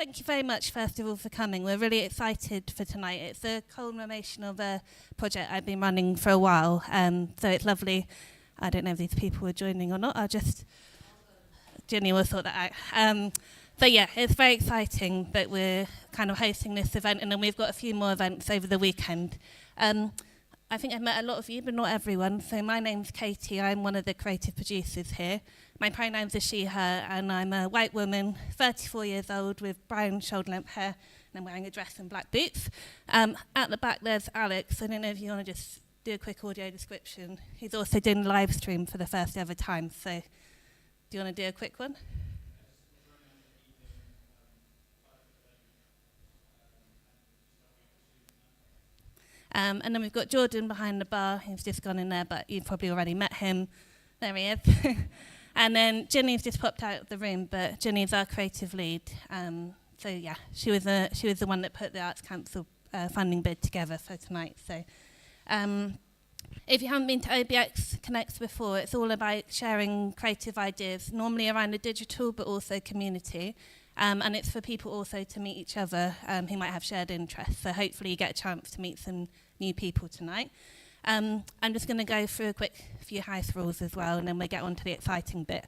Thank you very much, first of all, for coming. We're really excited for tonight. It's a culmination of a project I've been running for a while, so it's lovely. I don't know if these people are joining or not. Ginny will sort that out. So yeah, it's very exciting that we're kind of hosting this event, and then we've got a few more events over the weekend. I think I've met a lot of you, but not everyone. So my name's Katie. I'm one of the creative producers here. My pronouns are she, her, and I'm a white woman, 34 years old, with brown shoulder-length hair, and I'm wearing a dress and black boots. At the back, there's Alex. I don't know if you want to just do a quick audio description. He's also doing live stream for the first ever time. So do you want to do a quick one? And then we've got Jordan behind the bar. He's just gone in there, but you've probably already met him. There he is. And then Ginny's just popped out of the room, but Ginny's our creative lead. So yeah, she was the one that put the Arts Council funding bid together for tonight. So if you haven't been to OBX Connects before, it's all about sharing creative ideas, normally around the digital, but also community. And it's for people also to meet each other who might have shared interests. So hopefully you get a chance to meet some new people tonight. I'm just going to go through a quick few house rules as well, and then we'll get on to the exciting bit.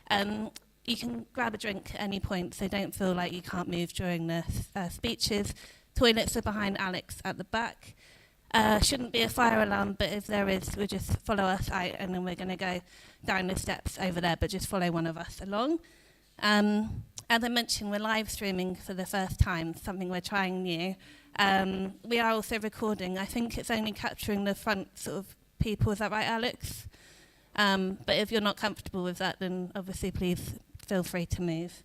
You can grab a drink at any point, so don't feel like you can't move during the speeches. Toilets are behind Alex at the back. Shouldn't be a fire alarm, but if there is, we'll just follow us out, and then we're going to go down the steps over there, but just follow one of us along. As I mentioned, we're live streaming for the first time, something we're trying new. We are also recording. I think it's only capturing the front sort of people. Is that right, Alex? But if you're not comfortable with that, then obviously please feel free to move.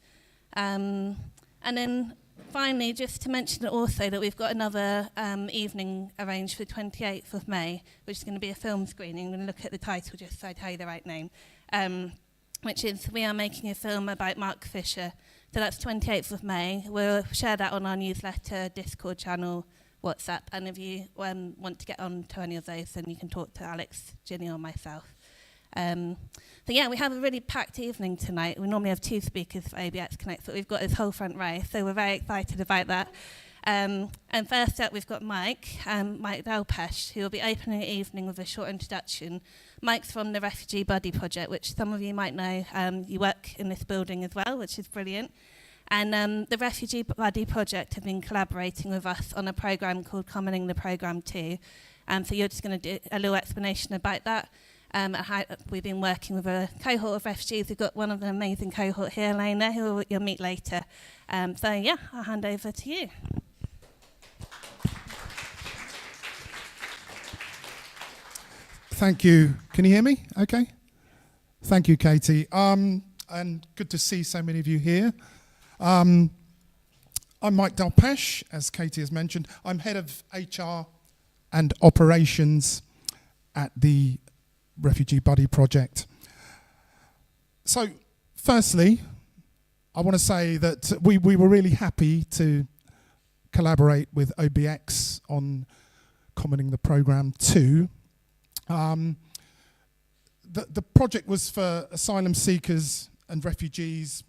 And then finally, just to mention also that we've got another evening arranged for the 28th of May, which is going to be a film screening. I'm going to look at the title just so I tell you the right name. Which is We Are Making a Film About Mark Fisher. So that's 28th of May. We'll share that on our newsletter, Discord channel, WhatsApp, and if you want to get on to any of those, then you can talk to Alex, Ginny, or myself. So yeah, we have a really packed evening tonight. We normally have 2 speakers for OBX Connect, but we've got this whole front row, so we're very excited about that. And first up, we've got Mike Delpesh, who will be opening the evening with a short introduction. Mike's from the Refugee Buddy Project, which some of you might know. You work in this building as well, which is brilliant. And the Refugee Buddy Project have been collaborating with us on a programme called Commoning the Programme 2. So you're just going to do a little explanation about that. How we've been working with a cohort of refugees. We've got one of the amazing cohort here, Lena, who you'll meet later. So yeah, I'll hand over to you. Thank you. Can you hear me? Okay. Thank you, Katie. And good to see so many of you here. I'm Mike Delpesh, as Katie has mentioned. I'm head of HR and operations at the Refugee Buddy Project. So, firstly, I want to say that we were really happy to collaborate with OBX on Commoning the Programme 2. The project was for asylum seekers and refugees,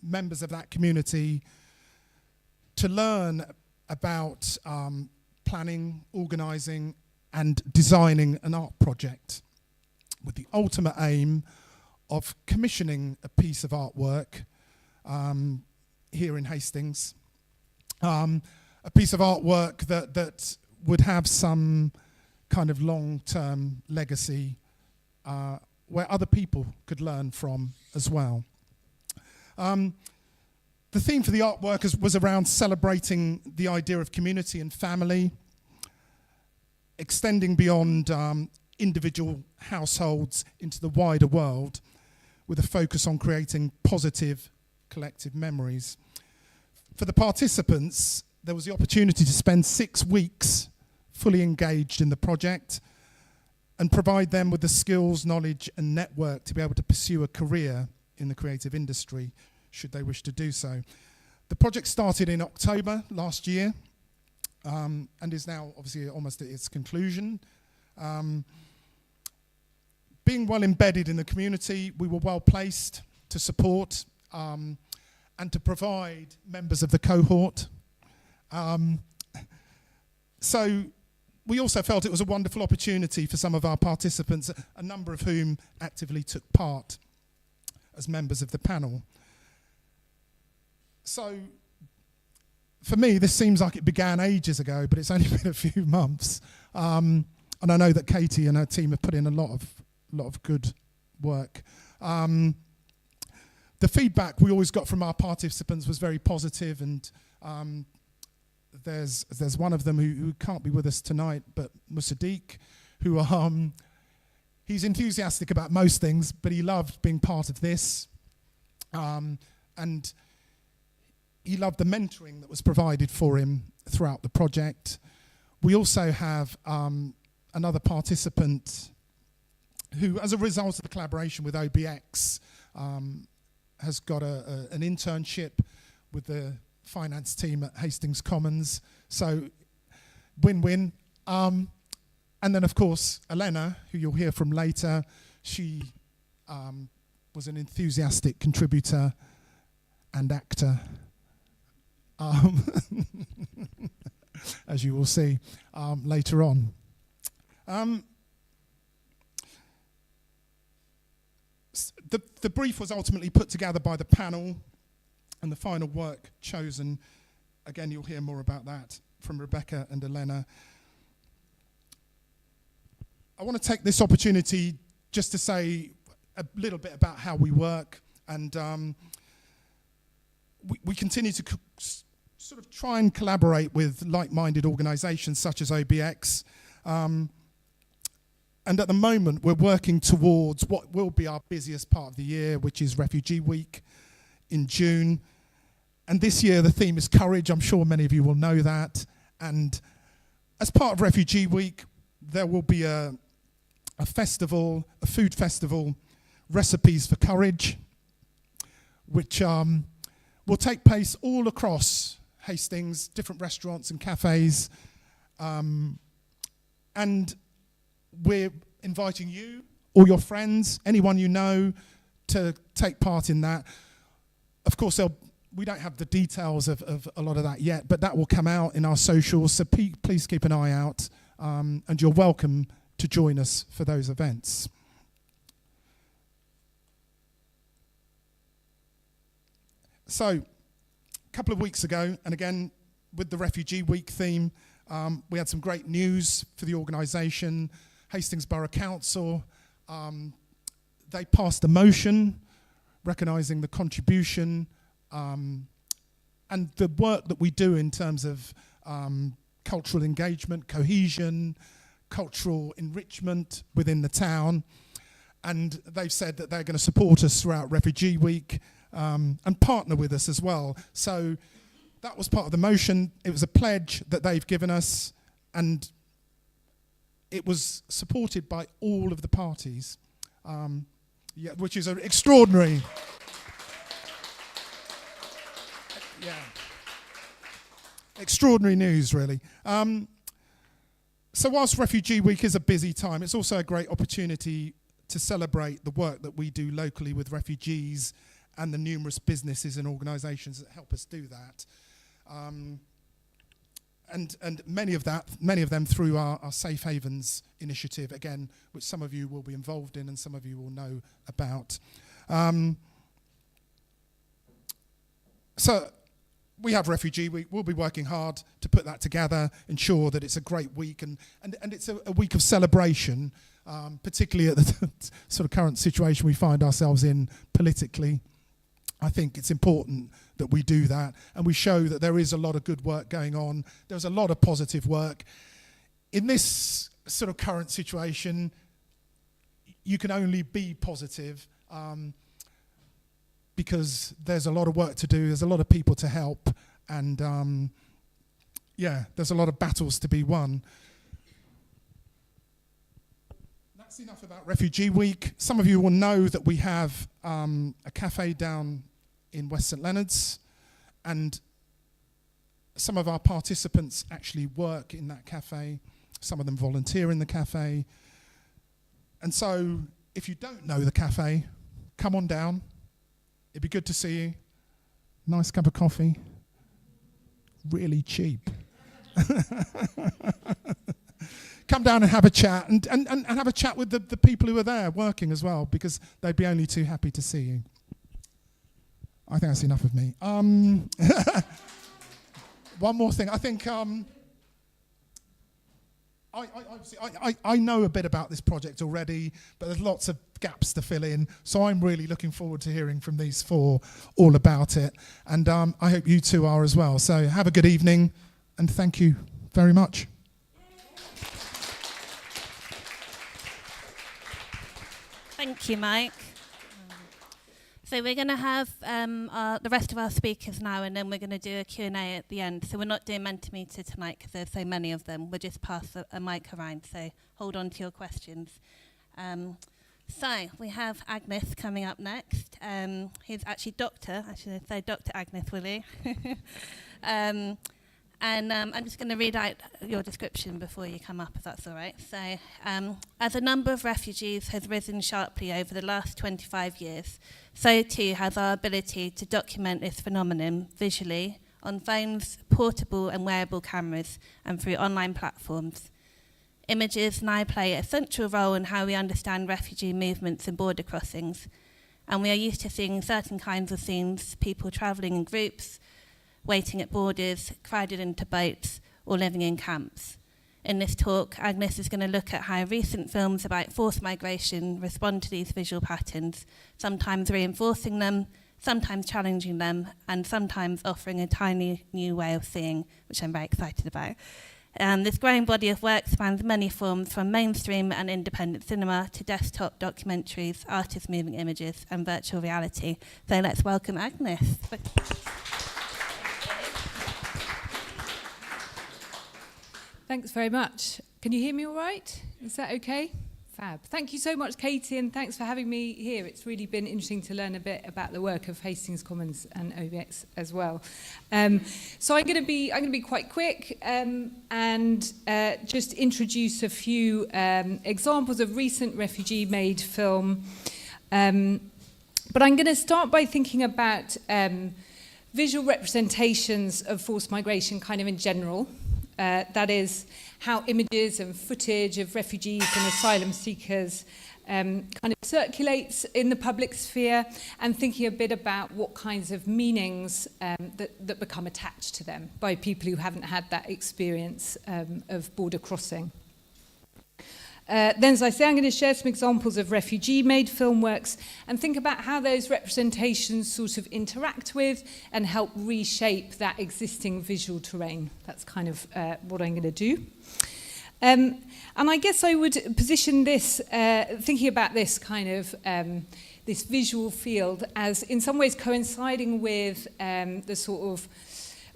members of that community, to learn about planning, organising and designing an art project with the ultimate aim of commissioning a piece of artwork here in Hastings. A piece of artwork that would have some kind of long-term legacy where other people could learn from as well. The theme for the artwork was around celebrating the idea of community and family, extending beyond individual households into the wider world, with a focus on creating positive collective memories. For the participants, there was the opportunity to spend 6 weeks fully engaged in the project and provide them with the skills, knowledge and network to be able to pursue a career in the creative industry, should they wish to do so. The project started in October last year and is now obviously almost at its conclusion. Being well embedded in the community, we were well placed to support and to provide members of the cohort. So we also felt it was a wonderful opportunity for some of our participants, a number of whom actively took part as members of the panel. So for me, this seems like it began ages ago, but it's only been a few months. And I know that Katie and her team have put in a lot of good work. The feedback we always got from our participants was very positive, and there's one of them who can't be with us tonight, but Musaddiq, who he's enthusiastic about most things, but he loved being part of this, and he loved the mentoring that was provided for him throughout the project. We also have another participant who, as a result of the collaboration with OBX, has got an internship with the finance team at Hastings Commons. So win-win. And then, of course, Elena, who you'll hear from later, she was an enthusiastic contributor and actor, as you will see later on. The brief was ultimately put together by the panel, and the final work chosen, again, you'll hear more about that from Rebecca and Elena. I want to take this opportunity just to say a little bit about how we work, and we continue to sort of try and collaborate with like-minded organisations such as OBX. And at the moment, we're working towards what will be our busiest part of the year, which is Refugee Week in June. And this year, the theme is courage. I'm sure many of you will know that. And as part of Refugee Week, there will be a festival, a food festival, Recipes for Courage, which will take place all across Hastings, different restaurants and cafes. And we're inviting you, all your friends, anyone you know, to take part in that. Of course, we don't have the details of a lot of that yet, but that will come out in our socials, so please keep an eye out, and you're welcome to join us for those events. So, a couple of weeks ago, and again, with the Refugee Week theme, we had some great news for the organisation. Hastings Borough Council, they passed a motion recognising the contribution and the work that we do in terms of cultural engagement, cohesion, cultural enrichment within the town. And they've said that they're going to support us throughout Refugee Week and partner with us as well. So that was part of the motion. It was a pledge that they've given us, and it was supported by all of the parties, which is extraordinary. Extraordinary news, really. So whilst Refugee Week is a busy time, it's also a great opportunity to celebrate the work that we do locally with refugees and the numerous businesses and organisations that help us do that. And many of them through our Safe Havens initiative, again, which some of you will be involved in and some of you will know about. So we have Refugee Week. We'll be working hard to put that together, ensure that it's a great week, and it's a week of celebration, particularly at the sort of current situation we find ourselves in politically. I think it's important that we do that, and we show that there is a lot of good work going on. There's a lot of positive work. In this sort of current situation, you can only be positive because there's a lot of work to do, there's a lot of people to help, and there's a lot of battles to be won. That's enough about Refugee Week. Some of you will know that we have a cafe down in West St Leonard's, and some of our participants actually work in that cafe. Some of them volunteer in the cafe. And so if you don't know the cafe, come on down. It'd be good to see you. nice cup of coffee, really cheap. Come down and have a chat, and have a chat with the people who are there working as well, because they'd be only too happy to see you. I think that's enough of me. One more thing. I think I know a bit about this project already, but there's lots of gaps to fill in. So I'm really looking forward to hearing from these four all about it. And I hope you two are as well. So have a good evening, and thank you very much. Thank you, Mike. So we're going to have the rest of our speakers now, and then we're going to do a Q&A at the end. So we're not doing Mentimeter tonight because there's so many of them. We'll just pass a mic around, so hold on to your questions. So we have Agnes coming up next. He's actually Dr. I should say Dr. Agnes Willie. And I'm just going to read out your description before you come up, if that's all right. So, as the number of refugees has risen sharply over the last 25 years, so too has our ability to document this phenomenon visually on phones, portable and wearable cameras, and through online platforms. Images now play a central role in how we understand refugee movements and border crossings, and we are used to seeing certain kinds of scenes, people travelling in groups, waiting at borders, crowded into boats, or living in camps. In this talk, Agnes is going to look at how recent films about forced migration respond to these visual patterns, sometimes reinforcing them, sometimes challenging them, and sometimes offering a tiny new way of seeing, which I'm very excited about. This growing body of work spans many forms, from mainstream and independent cinema to desktop documentaries, artist moving images, and virtual reality. So let's welcome Agnes. Thanks very much. Can you hear me all right? Is that okay? Fab. Thank you so much, Katie, and thanks for having me here. It's really been interesting to learn a bit about the work of Hastings Commons and OBX as well. So I'm going to be quite quick and just introduce a few examples of recent refugee-made film. But I'm going to start by thinking about visual representations of forced migration kind of in general. That is how images and footage of refugees and asylum seekers kind of circulates in the public sphere, and thinking a bit about what kinds of meanings that become attached to them by people who haven't had that experience of border crossing. Then, as I say, I'm going to share some examples of refugee-made film works and think about how those representations sort of interact with and help reshape that existing visual terrain. That's kind of what I'm going to do. And I guess I would position this, thinking about this kind of this visual field as in some ways coinciding with the sort of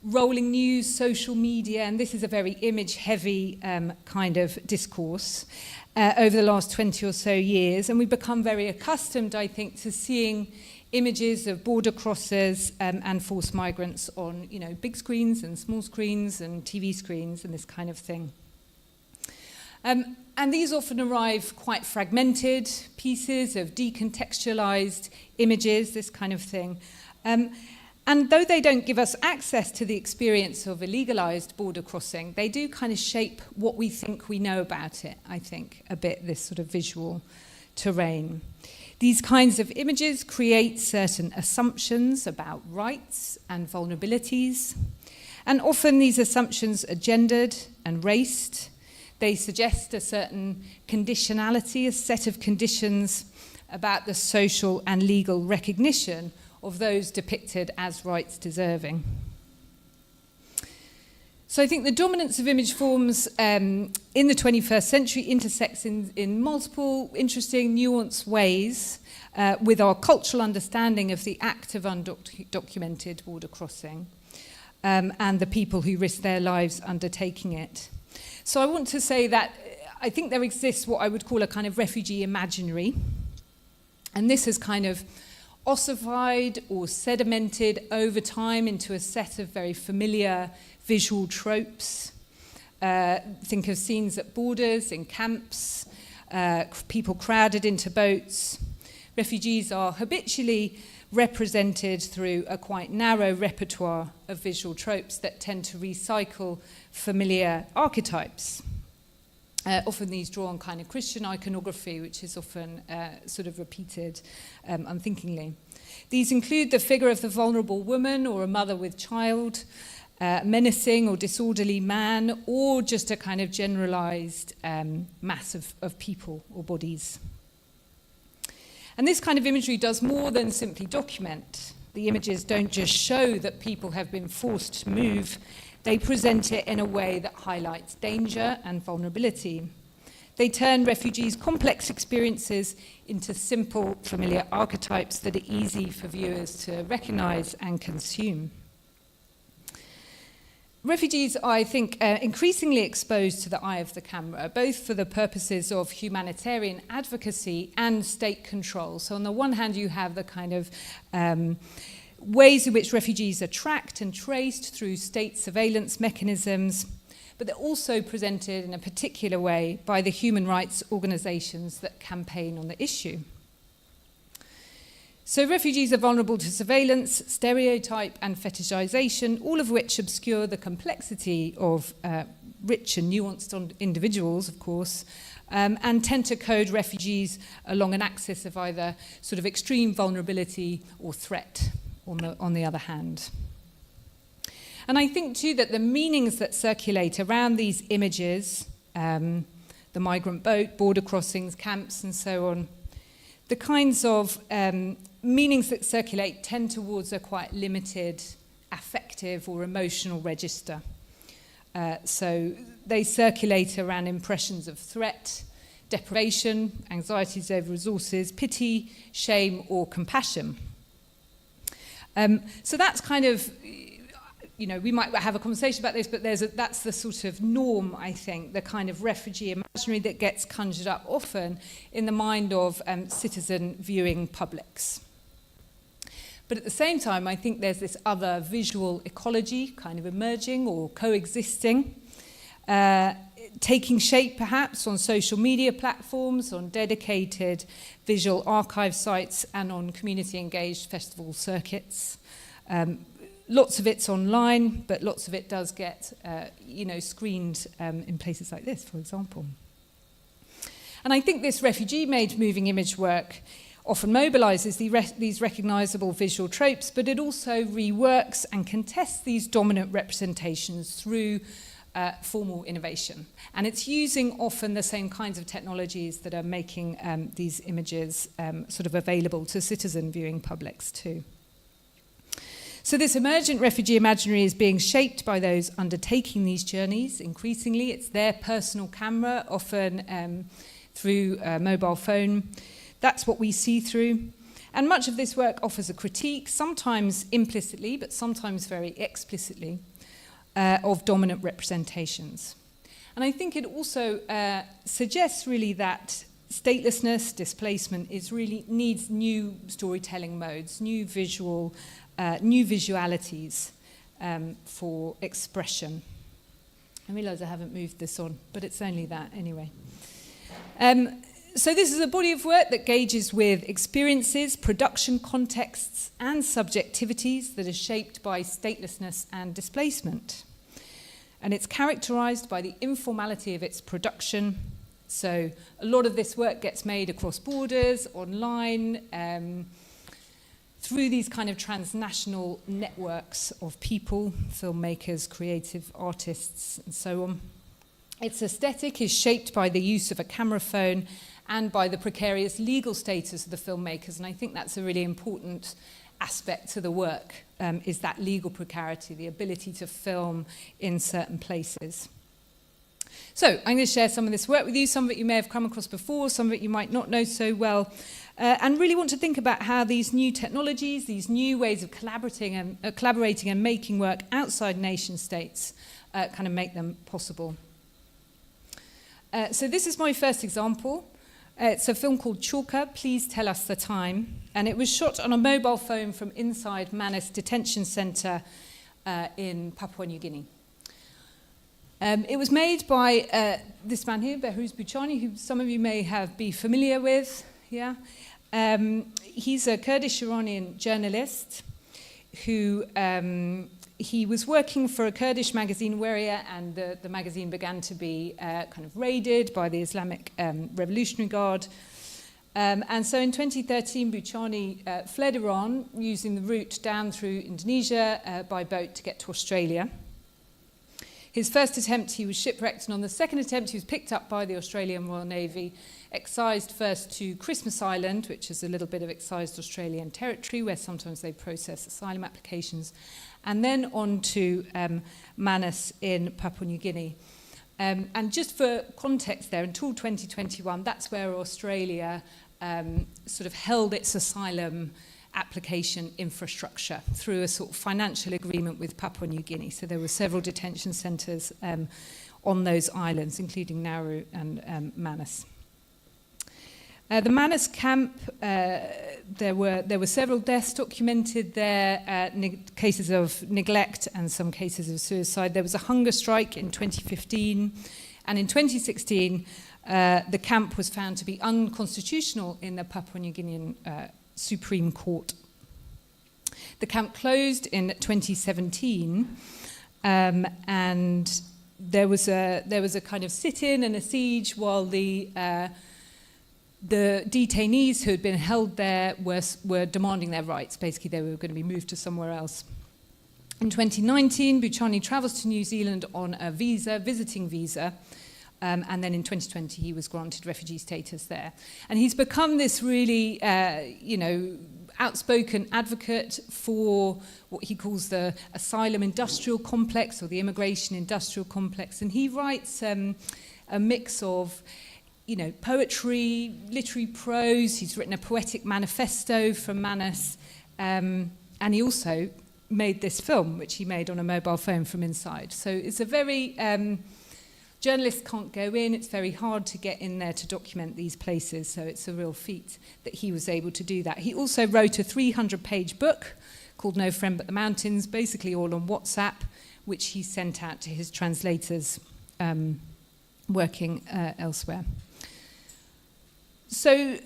rolling news, social media, and this is a very image-heavy kind of discourse over the last 20 or so years. And we've become very accustomed, I think, to seeing images of border crossers and forced migrants on, you know, big screens and small screens and TV screens and this kind of thing. And these often arrive quite fragmented pieces of decontextualized images, this kind of thing. And though they don't give us access to the experience of a legalized border crossing, they do kind of shape what we think we know about it, I think, a bit, this sort of visual terrain. These kinds of images create certain assumptions about rights and vulnerabilities. And often these assumptions are gendered and raced. They suggest a certain conditionality, a set of conditions about the social and legal recognition of those depicted as rights deserving. So I think the dominance of image forms in the 21st century intersects in multiple interesting, nuanced ways with our cultural understanding of the act of undocumented border crossing and the people who risk their lives undertaking it. So I want to say that I think there exists what I would call a kind of refugee imaginary, and this has kind of ossified or sedimented over time into a set of very familiar visual tropes. Think of scenes at borders, in camps, people crowded into boats. Refugees are habitually represented through a quite narrow repertoire of visual tropes that tend to recycle familiar archetypes. Often these draw on kind of Christian iconography, which is often sort of repeated unthinkingly. These include the figure of the vulnerable woman or a mother with child, menacing or disorderly man, or just a kind of generalized mass of people or bodies. And this kind of imagery does more than simply document. The images don't just show that people have been forced to move, they present it in a way that highlights danger and vulnerability. They turn refugees' complex experiences into simple, familiar archetypes that are easy for viewers to recognize and consume. Refugees are, I think, increasingly exposed to the eye of the camera, both for the purposes of humanitarian advocacy and state control. So on the one hand, you have the kind of ways in which refugees are tracked and traced through state surveillance mechanisms, but they're also presented in a particular way by the human rights organizations that campaign on the issue. So refugees are vulnerable to surveillance, stereotype and fetishization, all of which obscure the complexity of rich and nuanced individuals, of course, and tend to code refugees along an axis of either sort of extreme vulnerability or threat on the other hand. And I think too that the meanings that circulate around these images, the migrant boat, border crossings, camps and so on, the kinds of meanings that circulate tend towards a quite limited affective or emotional register. So they circulate around impressions of threat, deprivation, anxieties over resources, pity, shame or compassion. So that's kind of, you know, we might have a conversation about this, but that's the sort of norm, I think, the kind of refugee imaginary that gets conjured up often in the mind of citizen viewing publics. But at the same time, I think there's this other visual ecology kind of emerging or coexisting, taking shape perhaps on social media platforms, on dedicated visual archive sites and on community-engaged festival circuits. Lots of it's online, but lots of it does get, screened in places like this, for example. And I think this refugee-made moving image work often mobilizes these recognizable visual tropes, but it also reworks and contests these dominant representations through formal innovation. And it's using often the same kinds of technologies that are making these images sort of available to citizen viewing publics too. So this emergent refugee imaginary is being shaped by those undertaking these journeys. Increasingly, it's their personal camera, often through a mobile phone. That's what we see through. And much of this work offers a critique, sometimes implicitly, but sometimes very explicitly, of dominant representations. And I think it also suggests really that statelessness, displacement, needs new storytelling modes, new visualities for expression. I realise I haven't moved this on, but it's only that anyway. So this is a body of work that gauges with experiences, production contexts, and subjectivities that are shaped by statelessness and displacement. And it's characterised by the informality of its production. So a lot of this work gets made across borders, online, through these kind of transnational networks of people, filmmakers, creative artists, and so on. Its aesthetic is shaped by the use of a camera phone and by the precarious legal status of the filmmakers, and I think that's a really important aspect to the work, is that legal precarity, the ability to film in certain places. So I'm going to share some of this work with you. Some of it you may have come across before, some of it you might not know so well, and really want to think about how these new technologies, these new ways of collaborating and making work outside nation states kind of make them possible. So this is my first example. It's a film called Chalker, Please Tell Us the Time, and it was shot on a mobile phone from inside Manus Detention Centre in Papua New Guinea. It was made by this man here, Behruz Buchani, who some of you may be familiar with. Yeah, he's a Kurdish-Iranian journalist who he was working for a Kurdish magazine, Weria, and the magazine began to be kind of raided by the Islamic Revolutionary Guard. And so in 2013, Buchani fled Iran using the route down through Indonesia by boat to get to Australia. His first attempt, he was shipwrecked, and on the second attempt, he was picked up by the Australian Royal Navy, excised first to Christmas Island, which is a little bit of excised Australian territory, where sometimes they process asylum applications, and then on to Manus in Papua New Guinea. And just for context there, until 2021, that's where Australia sort of held its asylum application infrastructure through a sort of financial agreement with Papua New Guinea. So there were several detention centres on those islands, including Nauru and Manus. The Manus camp, there were several deaths documented there, cases of neglect and some cases of suicide. There was a hunger strike in 2015, and in 2016, the camp was found to be unconstitutional in the Papua New Guinean Supreme Court. The camp closed in 2017, and there was a kind of sit-in and a siege while the detainees who had been held there were demanding their rights. Basically, they were going to be moved to somewhere else. In 2019, Buchani travels to New Zealand on a visiting visa, and then in 2020 he was granted refugee status there. And he's become this really, outspoken advocate for what he calls the asylum industrial complex or the immigration industrial complex. And he writes a mix of poetry, literary prose. He's written a poetic manifesto from Manus, and he also made this film, which he made on a mobile phone from inside. So it's a very... journalists can't go in. It's very hard to get in there to document these places, so it's a real feat that he was able to do that. He also wrote a 300-page book called No Friend But the Mountains, basically all on WhatsApp, which he sent out to his translators working elsewhere. So,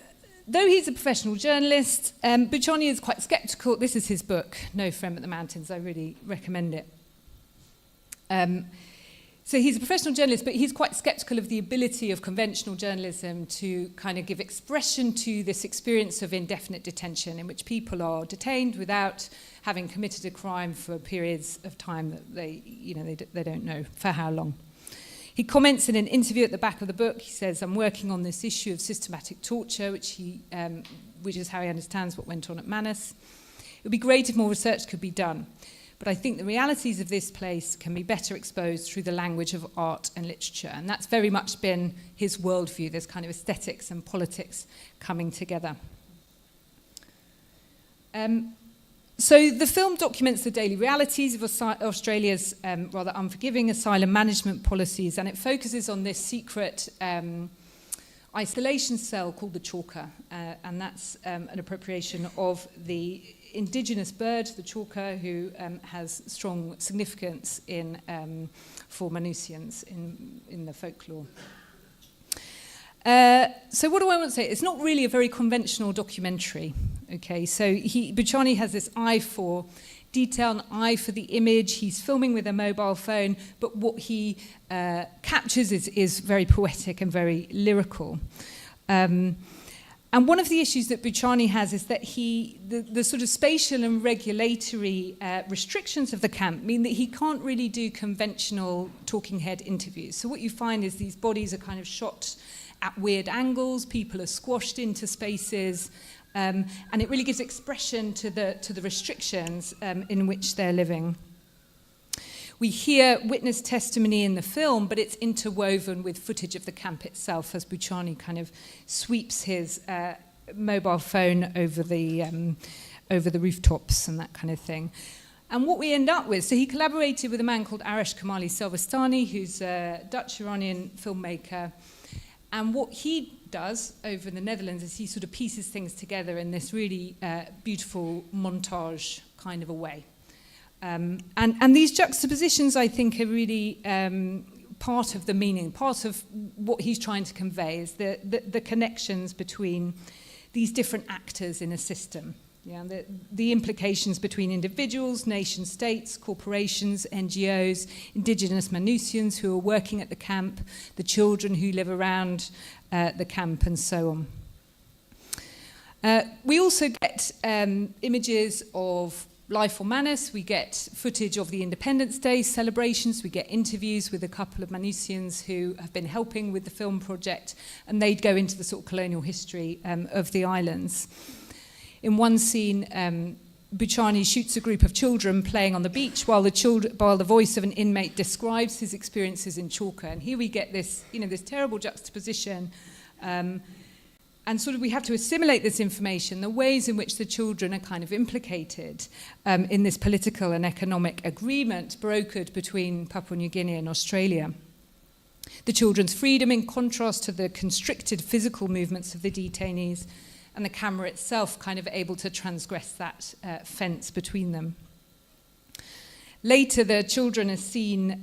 though he's a professional journalist, Buchani is quite sceptical. This is his book, No Friend But the Mountains. I really recommend it. So he's a professional journalist, but he's quite sceptical of the ability of conventional journalism to kind of give expression to this experience of indefinite detention, in which people are detained without having committed a crime for periods of time that they don't know for how long. He comments in an interview at the back of the book. He says, "I'm working on this issue of systematic torture, which is how he understands what went on at Manus. It would be great if more research could be done. But I think the realities of this place can be better exposed through the language of art and literature." And that's very much been his worldview, this kind of aesthetics and politics coming together. So the film documents the daily realities of Australia's rather unforgiving asylum management policies, and it focuses on this secret isolation cell called the chalker, and that's an appropriation of the indigenous bird, the chalker, who has strong significance for Manusians in the folklore. So what do I want to say? It's not really a very conventional documentary. Okay, so Buchani has this eye for detail, an eye for the image. He's filming with a mobile phone, but what he captures is very poetic and very lyrical. And one of the issues that Buchani has is that the sort of spatial and regulatory restrictions of the camp mean that he can't really do conventional talking head interviews. So what you find is these bodies are kind of shot at weird angles, people are squashed into spaces, and it really gives expression to the restrictions in which they're living. We hear witness testimony in the film, but it's interwoven with footage of the camp itself as Buchani kind of sweeps his mobile phone over the rooftops and that kind of thing. And what we end up with, so he collaborated with a man called Arash Kamali Selvastani, who's a Dutch-Iranian filmmaker. And what he does over in the Netherlands is he sort of pieces things together in this really beautiful montage kind of a way. And these juxtapositions, I think, are really part of the meaning, part of what he's trying to convey is the connections between these different actors in a system. Yeah, the implications between individuals, nation states, corporations, NGOs, indigenous Manusians who are working at the camp, the children who live around the camp, and so on. We also get images of life on Manus. We get footage of the Independence Day celebrations. We get interviews with a couple of Manusians who have been helping with the film project, and they'd go into the sort of colonial history of the islands. In one scene, Buchani shoots a group of children playing on the beach while the voice of an inmate describes his experiences in Chalker. And here we get this, this terrible juxtaposition. And sort of we have to assimilate this information, the ways in which the children are kind of implicated in this political and economic agreement brokered between Papua New Guinea and Australia. The children's freedom in contrast to the constricted physical movements of the detainees, and the camera itself kind of able to transgress that fence between them. Later, the children are seen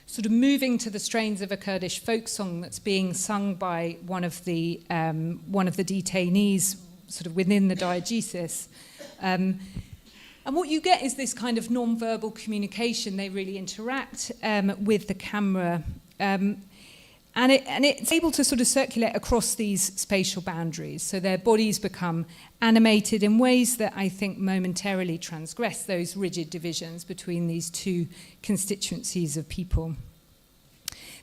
sort of moving to the strains of a Kurdish folk song that's being sung by one of the detainees, sort of within the diegesis. And what you get is this kind of non-verbal communication. They really interact with the camera. And it's able to sort of circulate across these spatial boundaries. So their bodies become animated in ways that I think momentarily transgress those rigid divisions between these two constituencies of people.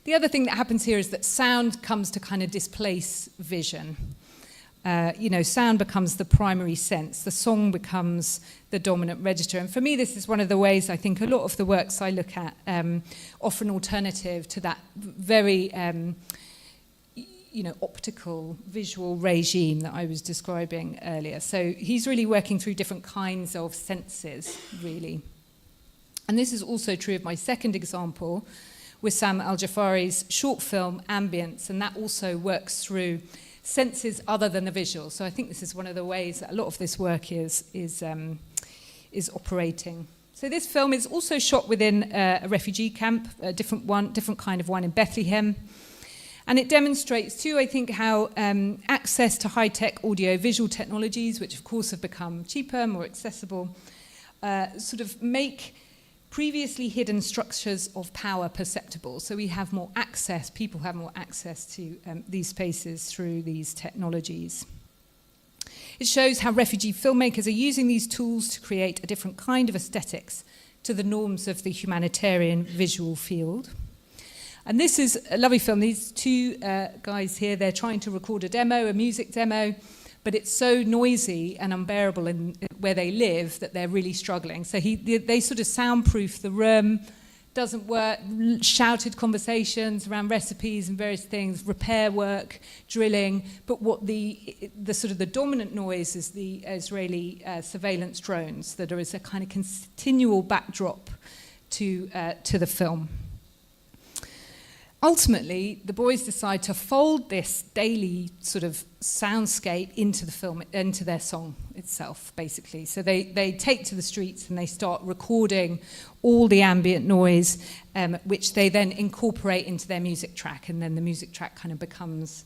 The other thing that happens here is that sound comes to kind of displace vision. Sound becomes the primary sense. The song becomes the dominant register. And for me, this is one of the ways I think a lot of the works I look at offer an alternative to that very, optical, visual regime that I was describing earlier. So he's really working through different kinds of senses, really. And this is also true of my second example, with Sam Al-Jafari's short film, Ambience, and that also works through senses other than the visual. So I think this is one of the ways that a lot of this work is operating. So this film is also shot within a refugee camp, a different kind of one in Bethlehem. And it demonstrates too, I think, how access to high-tech audio-visual technologies, which of course have become cheaper, more accessible, sort of make previously hidden structures of power perceptible. So we have more access, people have more access to these spaces through these technologies. It shows how refugee filmmakers are using these tools to create a different kind of aesthetics to the norms of the humanitarian visual field. And this is a lovely film. These two guys here, they're trying to record a music demo, but it's so noisy and unbearable in where they live that they're really struggling. So they sort of soundproof the room, doesn't work, shouted conversations around recipes and various things, repair work, drilling, but what the sort of the dominant noise is the Israeli surveillance drones that are as a kind of continual backdrop to the film. Ultimately, the boys decide to fold this daily sort of soundscape into the film, into their song itself, basically. So they take to the streets and they start recording all the ambient noise, which they then incorporate into their music track. And then the music track kind of becomes,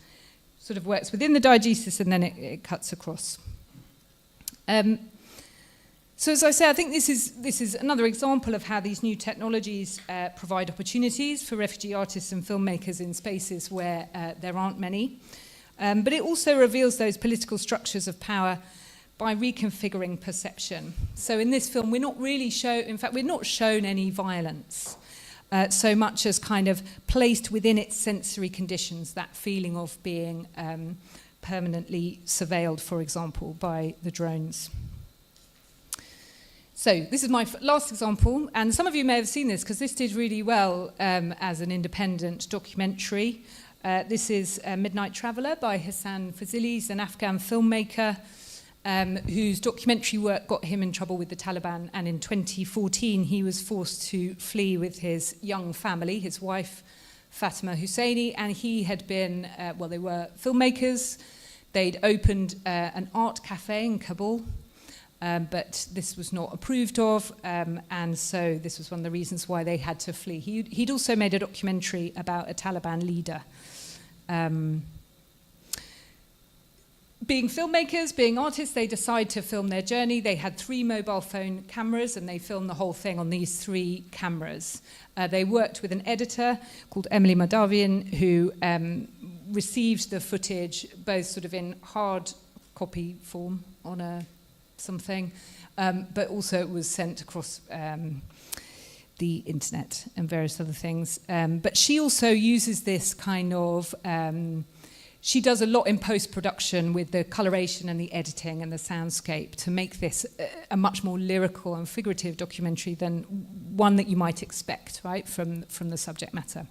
sort of works within the diegesis, and then it cuts across. So as I say, I think this is another example of how these new technologies provide opportunities for refugee artists and filmmakers in spaces where there aren't many. But it also reveals those political structures of power by reconfiguring perception. So in this film, we're not shown any violence so much as kind of placed within its sensory conditions, that feeling of being permanently surveilled, for example, by the drones. So this is my last example, and some of you may have seen this because this did really well as an independent documentary. This is Midnight Traveller by Hassan Fazili. He's an Afghan filmmaker whose documentary work got him in trouble with the Taliban, and in 2014 he was forced to flee with his young family, his wife Fatima Husseini, and he had been, they were filmmakers. They'd opened an art cafe in Kabul, but this was not approved of, and so this was one of the reasons why they had to flee. He'd also made a documentary about a Taliban leader. being filmmakers, being artists, they decide to film their journey. They had 3 mobile phone cameras, and they filmed the whole thing on these 3 cameras. They worked with an editor called Emily Madavian, who received the footage both sort of in hard copy form on something, but also it was sent across the internet and various other things. But she also uses this kind of... she does a lot in post-production with the coloration and the editing and the soundscape to make this a much more lyrical and figurative documentary than one that you might expect, right, from the subject matter.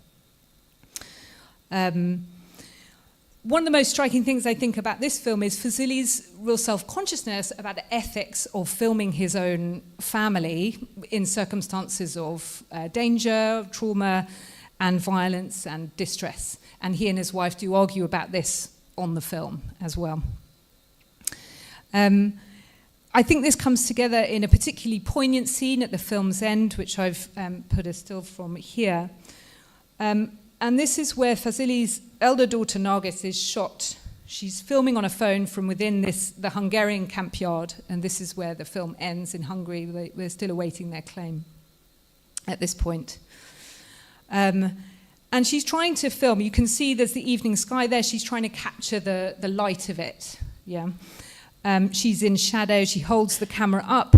One of the most striking things I think about this film is Fazili's real self-consciousness about the ethics of filming his own family in circumstances of danger, trauma, and violence and distress. And he and his wife do argue about this on the film as well. I think this comes together in a particularly poignant scene at the film's end, which I've put a still from here. And this is where Fazili's elder daughter Nargis is shot. She's filming on a phone from within the Hungarian camp yard, and this is where the film ends in Hungary. We're still awaiting their claim at this point. And she's trying to film. You can see there's the evening sky there. She's trying to capture the light of it. Yeah. She's in shadow. She holds the camera up.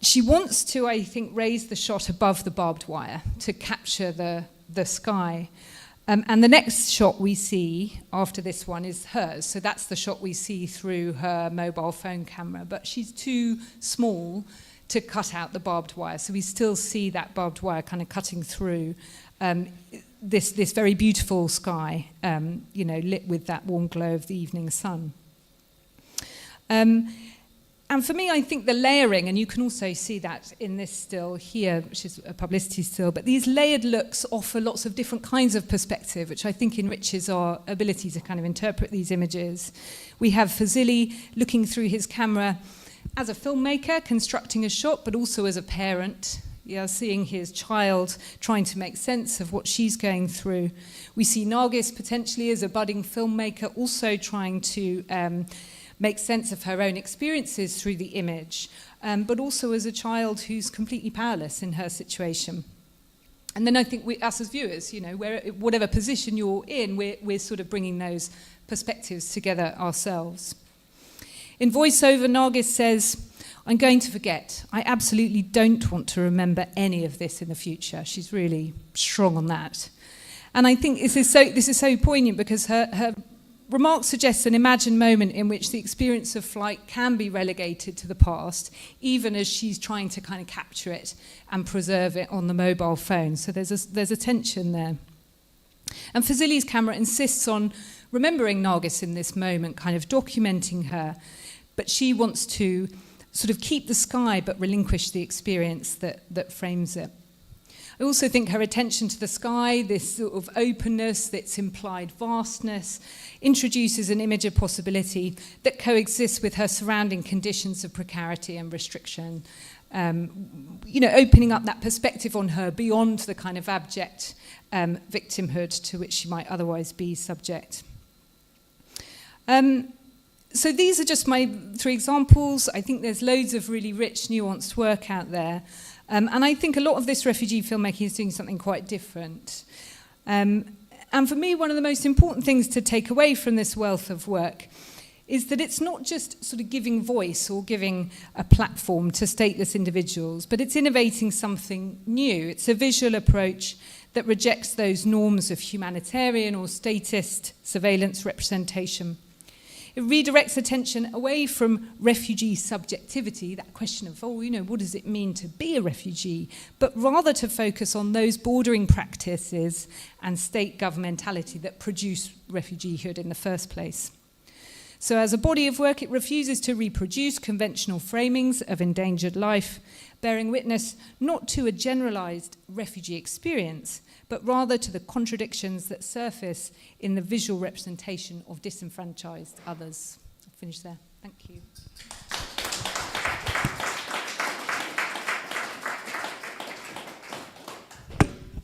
She wants to, I think, raise the shot above the barbed wire to capture the sky. And the next shot we see after this one is hers. So that's the shot we see through her mobile phone camera. But she's too small to cut out the barbed wire. So we still see that barbed wire kind of cutting through this very beautiful sky, lit with that warm glow of the evening sun. And for me, I think the layering, and you can also see that in this still here, which is a publicity still, but these layered looks offer lots of different kinds of perspective, which I think enriches our ability to kind of interpret these images. We have Fazili looking through his camera as a filmmaker, constructing a shot, but also as a parent, seeing his child trying to make sense of what she's going through. We see Nargis potentially as a budding filmmaker, also trying to make sense of her own experiences through the image, but also as a child who's completely powerless in her situation. And then I think us as viewers, whatever position you're in, we're sort of bringing those perspectives together ourselves. In voiceover, Nargis says, "I'm going to forget. I absolutely don't want to remember any of this in the future." She's really strong on that. And I think this is so poignant because her remark suggests an imagined moment in which the experience of flight can be relegated to the past, even as she's trying to kind of capture it and preserve it on the mobile phone. So there's a tension there. And Fazili's camera insists on remembering Nargis in this moment, kind of documenting her, but she wants to sort of keep the sky but relinquish the experience that frames it. I also think her attention to the sky, this sort of openness, this implied vastness, introduces an image of possibility that coexists with her surrounding conditions of precarity and restriction, opening up that perspective on her beyond the kind of abject victimhood to which she might otherwise be subject. So these are just my 3 examples. I think there's loads of really rich, nuanced work out there. And I think a lot of this refugee filmmaking is doing something quite different. And for me, one of the most important things to take away from this wealth of work is that it's not just sort of giving voice or giving a platform to stateless individuals, but it's innovating something new. It's a visual approach that rejects those norms of humanitarian or statist surveillance representation. It redirects attention away from refugee subjectivity, that question of, what does it mean to be a refugee, but rather to focus on those bordering practices and state governmentality that produce refugeehood in the first place. So as a body of work, it refuses to reproduce conventional framings of endangered life, bearing witness not to a generalized refugee experience, but rather to the contradictions that surface in the visual representation of disenfranchised others. I'll finish there. Thank you.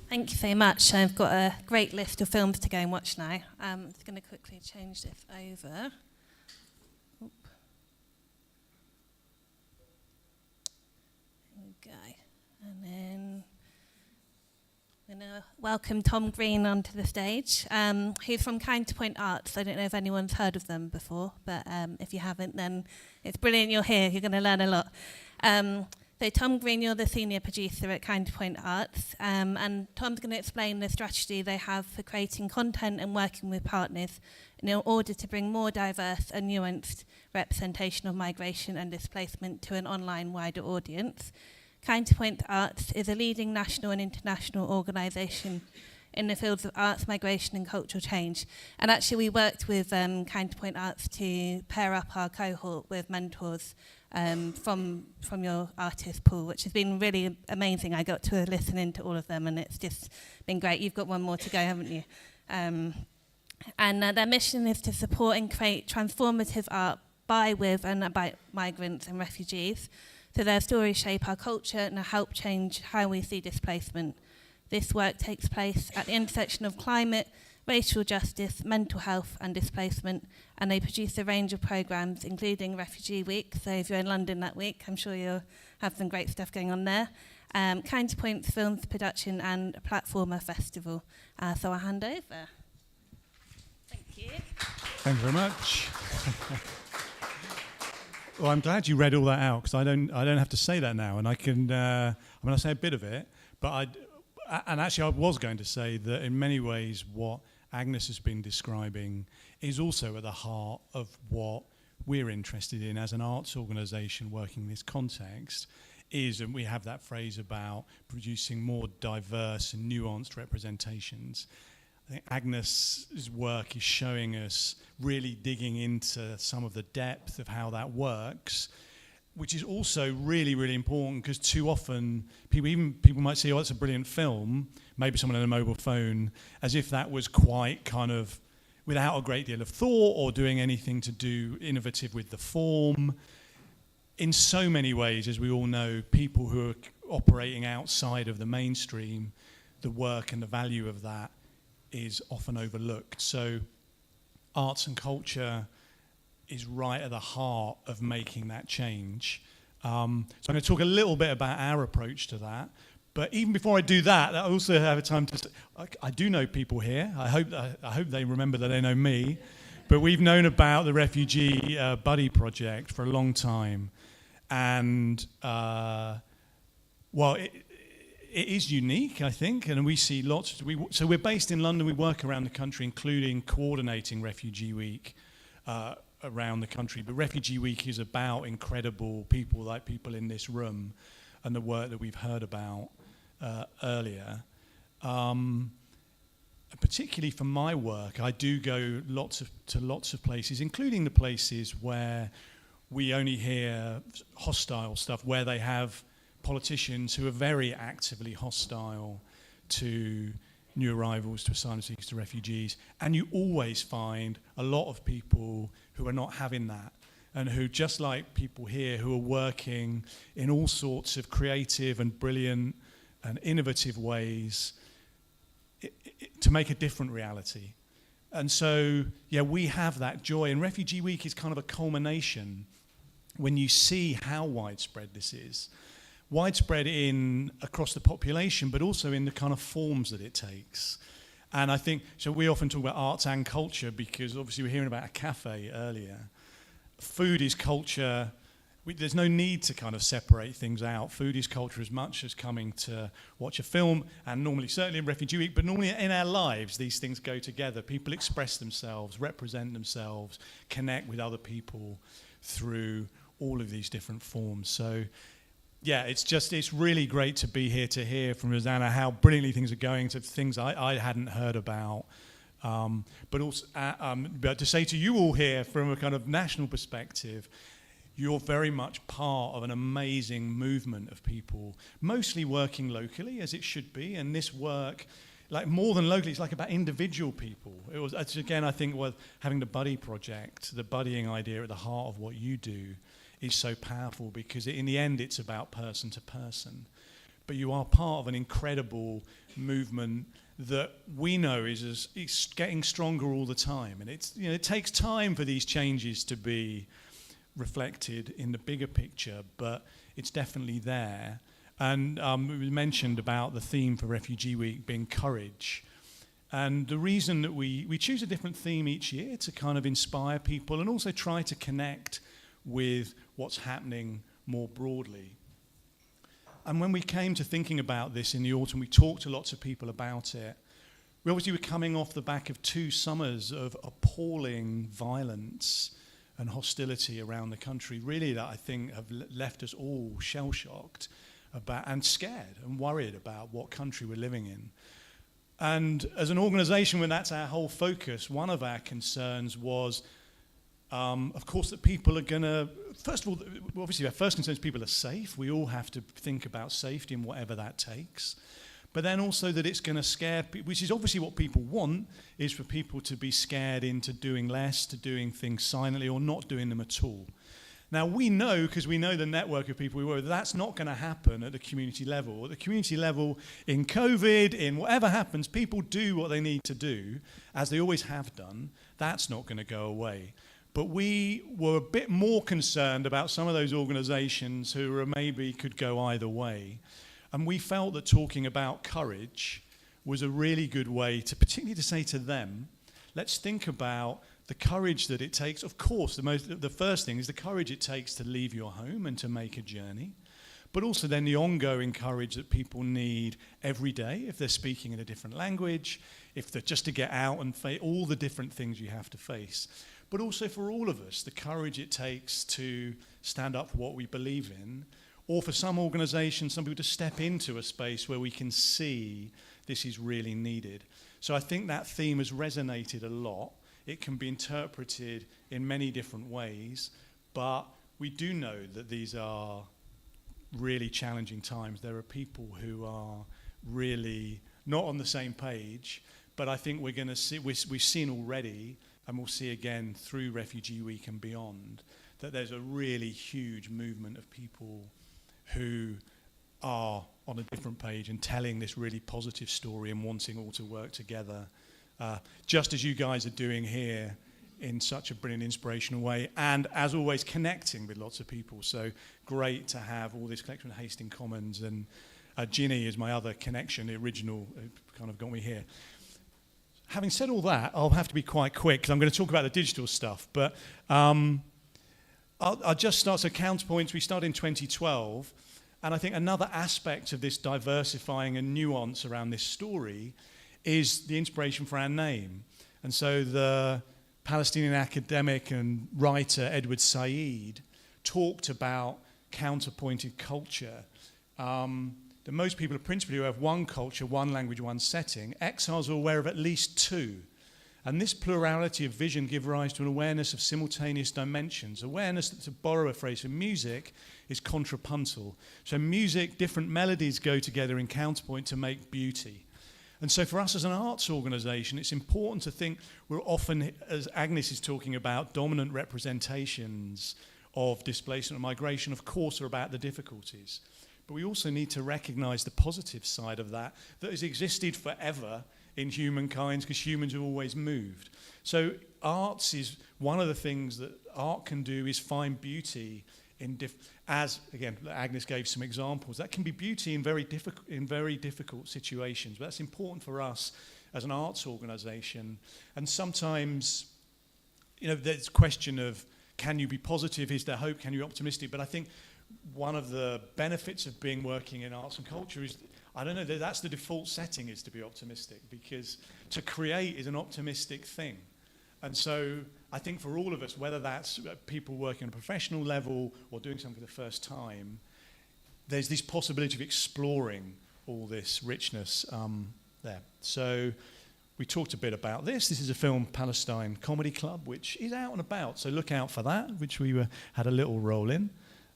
Thank you very much. I've got a great list of films to go and watch now. I'm just going to quickly change this over. And then I'm going to welcome Tom Green onto the stage. He's from Counterpoint Arts. I don't know if anyone's heard of them before, but if you haven't, then it's brilliant you're here. You're going to learn a lot. So Tom Green, you're the senior producer at Counterpoint Arts, and Tom's going to explain the strategy they have for creating content and working with partners in order to bring more diverse and nuanced representation of migration and displacement to an online wider audience. Counterpoint Arts is a leading national and international organisation in the fields of arts, migration and cultural change. And actually we worked with Counterpoint Arts to pair up our cohort with mentors from your artist pool, which has been really amazing. I got to listen into all of them and it's just been great. You've got one more to go, haven't you? And their mission is to support and create transformative art by, with and about migrants and refugees. So their stories shape our culture and help change how we see displacement. This work takes place at the intersection of climate, racial justice, mental health and displacement, and they produce a range of programmes, including Refugee Week. So if you're in London that week, I'm sure you'll have some great stuff going on there. Counterpoint's films production and a Platformer Festival. So I'll hand over. Thank you. Thank you very much. Well, I'm glad you read all that out because I don't have to say that now, and I can. I say a bit of it, but actually I was going to say that in many ways what Agnes has been describing is also at the heart of what we're interested in as an arts organisation working in this context. And we have that phrase about producing more diverse and nuanced representations. I think Agnes's work is showing us really digging into some of the depth of how that works, which is also really, really important because too often people might say, oh, it's a brilliant film, maybe someone on a mobile phone, as if that was quite kind of without a great deal of thought or doing anything to do innovative with the form. In so many ways, as we all know, people who are operating outside of the mainstream, the work and the value of that is often overlooked. So arts and culture is right at the heart of making that change. So I'm going to talk a little bit about our approach to that. But even before I do that, I also have a time to. I do know people here. I hope they remember that they know me. But we've known about the Refugee Buddy Project for a long time, and it is unique, I think, and we see lots. So we're based in London. We work around the country, including coordinating Refugee Week around the country. But Refugee Week is about incredible people like people in this room and the work that we've heard about earlier. Particularly for my work, I do go to lots of places, including the places where we only hear hostile stuff, where they have politicians who are very actively hostile to new arrivals, to asylum seekers, to refugees, and you always find a lot of people who are not having that, and who, just like people here, who are working in all sorts of creative and brilliant and innovative ways to make a different reality. And so, yeah, we have that joy, and Refugee Week is kind of a culmination when you see how widespread this is. Widespread across the population, but also in the kind of forms that it takes. And I think, so we often talk about arts and culture because obviously we're hearing about a cafe earlier. Food is culture. There's no need to kind of separate things out. Food is culture as much as coming to watch a film, and normally, certainly in Refugee Week, but normally in our lives, these things go together. People express themselves, represent themselves, connect with other people through all of these different forms. So, yeah, it's really great to be here to hear from Rosanna how brilliantly things are going, to things I hadn't heard about. But also but to say to you all here from a kind of national perspective, you're very much part of an amazing movement of people, mostly working locally, as it should be. And this work, like more than locally, it's like about individual people. It's again, I think, having the Buddy Project, the buddying idea at the heart of what you do is so powerful because in the end, it's about person to person. But you are part of an incredible movement that we know is getting stronger all the time. And it takes time for these changes to be reflected in the bigger picture, but it's definitely there. And we mentioned about the theme for Refugee Week being courage. And the reason that we choose a different theme each year to kind of inspire people and also try to connect with what's happening more broadly. And when we came to thinking about this in the autumn, we talked to lots of people about it. We obviously were coming off the back of 2 summers of appalling violence and hostility around the country, really, that I think have left us all shell-shocked about and scared and worried about what country we're living in. And as an organisation, when that's our whole focus, one of our concerns was, of course, that people are going to, first of all, obviously our first concern is people are safe. We all have to think about safety and whatever that takes. But then also that it's going to scare people, which is obviously what people want, is for people to be scared into doing less, to doing things silently or not doing them at all. Now we know, because we know the network of people we work with, that's not going to happen at the community level. At the community level, in COVID, in whatever happens, people do what they need to do, as they always have done. That's not going to go away. But we were a bit more concerned about some of those organizations who maybe could go either way. And we felt that talking about courage was a really good way to, particularly to say to them, let's think about the courage that it takes. Of course, the first thing is the courage it takes to leave your home and to make a journey, but also then the ongoing courage that people need every day if they're speaking in a different language, if they're just to get out and face all the different things you have to face. But also for all of us, the courage it takes to stand up for what we believe in, or for some organizations, some people to step into a space where we can see this is really needed. So I think that theme has resonated a lot. It can be interpreted in many different ways, but we do know that these are really challenging times. There are people who are really not on the same page, but I think we're going to see, we've seen already, and we'll see again through Refugee Week and beyond, that there's a really huge movement of people who are on a different page and telling this really positive story and wanting all to work together, just as you guys are doing here in such a brilliant, inspirational way, and as always, connecting with lots of people. So great to have all this collection of Hastings Commons, and Ginny is my other connection, the original, kind of got me here. Having said all that, I'll have to be quite quick because I'm going to talk about the digital stuff, but I'll just start. So Counterpoints, we started in 2012, and I think another aspect of this diversifying and nuance around this story is the inspiration for our name. And so the Palestinian academic and writer Edward Said talked about counterpointed culture. That most people are principally who have one culture, one language, one setting. Exiles are aware of at least 2. And this plurality of vision gives rise to an awareness of simultaneous dimensions. Awareness, to borrow a phrase from music, is contrapuntal. So music, different melodies go together in counterpoint to make beauty. And so for us as an arts organisation, it's important to think we're often, as Agnes is talking about, dominant representations of displacement and migration, of course, are about the difficulties. But we also need to recognise the positive side of that has existed forever in humankind, because humans have always moved. So arts is one of the things that art can do is find beauty in as again Agnes gave some examples. That can be beauty in very difficult situations. But that's important for us as an arts organisation. And sometimes, there's a question of, can you be positive? Is there hope? Can you be optimistic? But I think one of the benefits of working in arts and culture is, I don't know, that's the default setting, is to be optimistic, because to create is an optimistic thing. And so I think for all of us, whether that's people working on a professional level or doing something for the first time, there's this possibility of exploring all this richness there. So we talked a bit about this. This is a film, Palestine Comedy Club, which is out and about, so look out for that, which we had a little role in.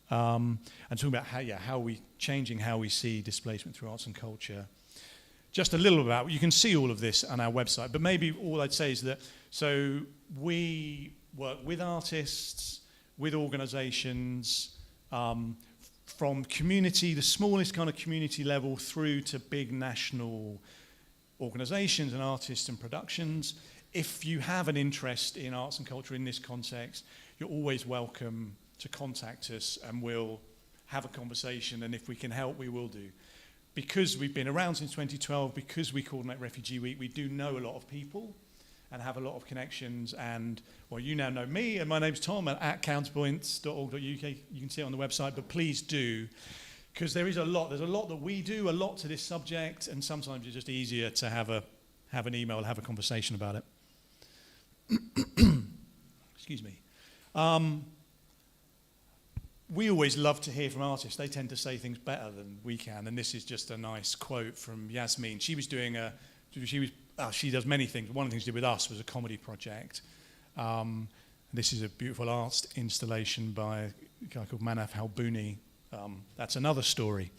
And talking about how we changing how we see displacement through arts and culture. Just a little about, you can see all of this on our website, but maybe all I'd say is that, so we work with artists, with organisations, from community, the smallest kind of community level, through to big national organisations and artists and productions. If you have an interest in arts and culture in this context, you're always welcome to contact us, and we'll have a conversation, and if we can help, we will do. Because we've been around since 2012, because we coordinate Refugee Week, we do know a lot of people and have a lot of connections. And, well, you now know me, and my name's Tom at counterpoints.org.uk. You can see it on the website, but please do, because there's a lot that we do, a lot to this subject, and sometimes it's just easier to have an email, have a conversation about it. Excuse me. We always love to hear from artists. They tend to say things better than we can, and this is just a nice quote from Yasmin. She does many things. One of the things she did with us was a comedy project. This is a beautiful art installation by a guy called Manaf Halbouni. That's another story.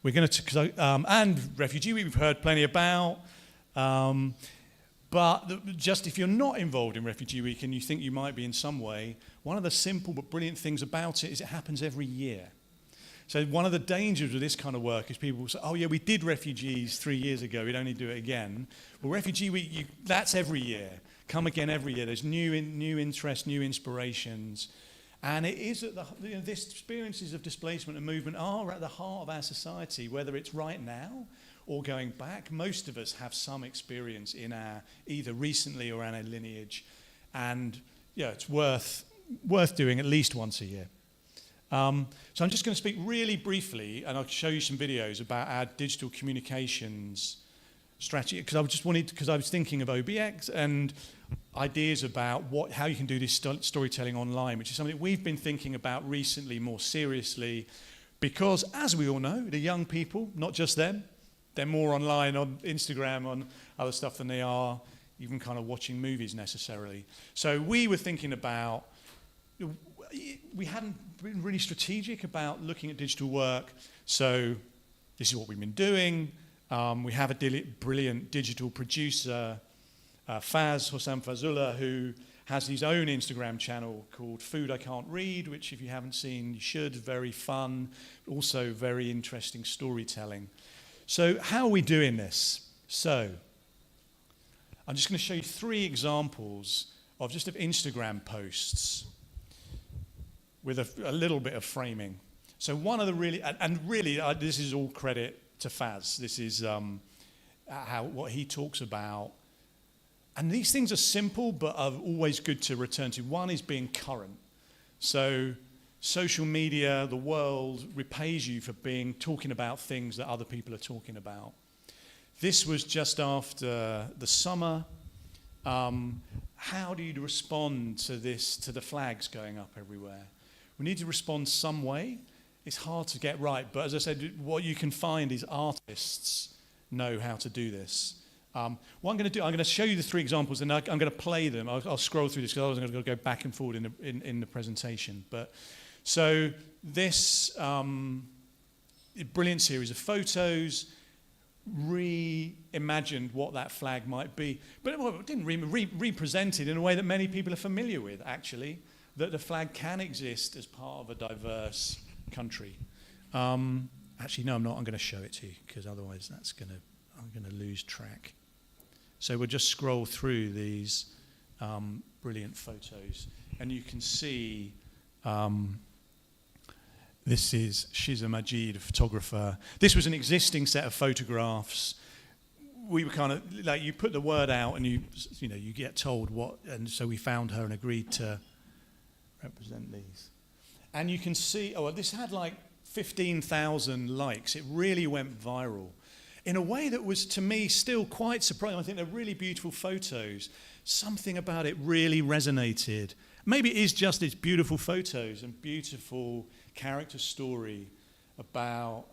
We're going to, and Refugee Week we've heard plenty about. But just if you're not involved in Refugee Week and you think you might be in some way, one of the simple but brilliant things about it is it happens every year. So one of the dangers of this kind of work is people will say, oh yeah, we did refugees 3 years ago, we don't need to do it again. Well, Refugee Week, that's every year. Come again every year. There's new interests, new inspirations. And it is this experiences of displacement and movement are at the heart of our society, whether it's right now or going back. Most of us have some experience in our, either recently or in our lineage. And yeah, it's worth doing at least once a year. So I'm just going to speak really briefly, and I'll show you some videos about our digital communications strategy, because I was thinking of OBX and ideas about how you can do this storytelling online, which is something we've been thinking about recently more seriously, because as we all know, the young people, not just them, they're more online on Instagram, on other stuff than they are even kind of watching movies necessarily. So we were thinking about, we hadn't been really strategic about looking at digital work. So this is what we've been doing. We have a brilliant digital producer, Faz Hossam Fazullah, who has his own Instagram channel called Food I Can't Read, which if you haven't seen, you should. Very fun, also very interesting storytelling. So how are we doing this? So I'm just going to show you 3 examples of Instagram posts with a little bit of framing. So one of the really, this is all credit to Faz. This is what he talks about. And these things are simple, but are always good to return to. One is being current. So social media, the world repays you for talking about things that other people are talking about. This was just after the summer. How do you respond to this, to the flags going up everywhere? We need to respond some way. It's hard to get right, but as I said, what you can find is artists know how to do this. What I'm going to do, I'm going to show you the 3 examples, and I'm going to play them. I'll scroll through this because otherwise I'm going to go back and forward in the presentation. But so this brilliant series of photos reimagined what that flag might be, but it didn't represent it in a way that many people are familiar with, actually, that the flag can exist as part of a diverse country. Actually, no, I'm not. I'm going to show it to you because otherwise I'm going to lose track. So we'll just scroll through these brilliant photos, and you can see this is Shiza Majid, a photographer. This was an existing set of photographs. We were kind of like, you put the word out and you get told what, and so we found her and agreed to represent these. And you can see, this had like 15,000 likes. It really went viral in a way that was, to me, still quite surprising. I think they're really beautiful photos. Something about it really resonated. Maybe it is just its beautiful photos and beautiful character story about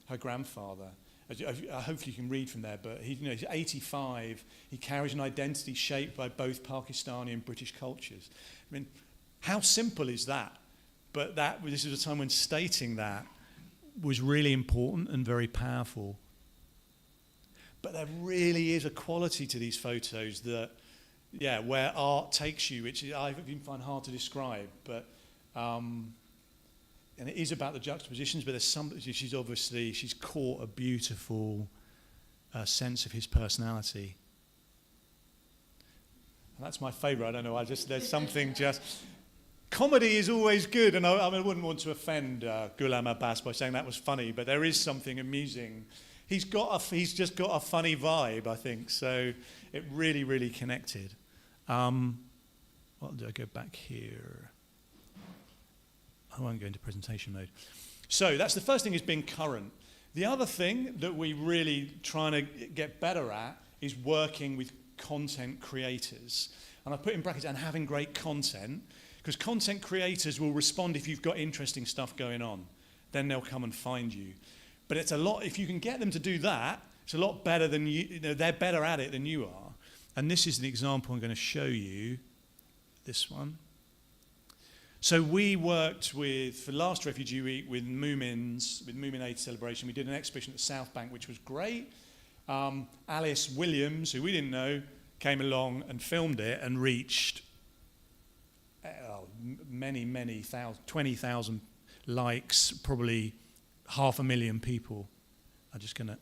her grandfather. Hopefully you can read from there, but he's 85. He carries an identity shaped by both Pakistani and British cultures. I mean, how simple is that? But this is a time when stating that was really important and very powerful. But there really is a quality to these photos that, where art takes you, which I find hard to describe. But and it is about the juxtapositions. But there's she's caught a beautiful sense of his personality. And that's my favourite. I don't know. There's something just. comedy is always good, and I wouldn't want to offend Ghulam Abbas by saying that was funny, but there is something amusing. He's just got a funny vibe, I think, so it really, really connected. What do I go back here? I won't go into presentation mode. So that's the first thing, is being current. The other thing that we're really trying to get better at is working with content creators. And I put in brackets, and having great content, because content creators will respond if you've got interesting stuff going on. Then they'll come and find you. But it's a lot, if you can get them to do that, it's a lot better than they're better at it than you are. And this is an example I'm going to show you, this one. So we worked for last Refugee Week with Moomins, with Moomin Aid Celebration. We did an exhibition at South Bank, which was great. Alice Williams, who we didn't know, came along and filmed it and reached many thousand, 20,000 likes, probably 500,000 people. I'm just going to...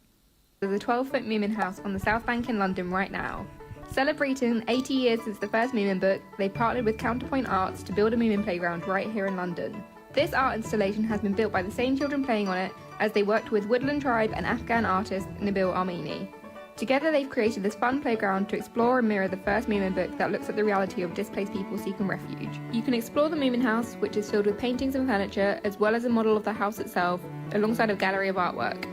There's a 12-foot Moomin house on the South Bank in London right now. Celebrating 80 years since the first Moomin book, they partnered with Counterpoint Arts to build a Moomin playground right here in London. This art installation has been built by the same children playing on it as they worked with Woodland Tribe and Afghan artist Nabil Armeni. Together they've created this fun playground to explore and mirror the first Moomin book that looks at the reality of displaced people seeking refuge. You can explore the Moomin house, which is filled with paintings and furniture, as well as a model of the house itself, alongside a gallery of artwork.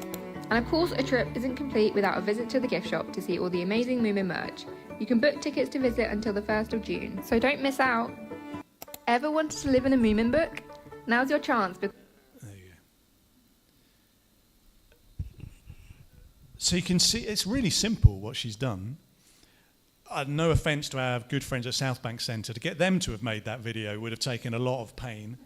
And of course, a trip isn't complete without a visit to the gift shop to see all the amazing Moomin merch. You can book tickets to visit until the 1st of June, so don't miss out. Ever wanted to live in a Moomin book? Now's your chance. There you go. So you can see, it's really simple what she's done. No offence to our good friends at South Bank Centre, to get them to have made that video would have taken a lot of pain.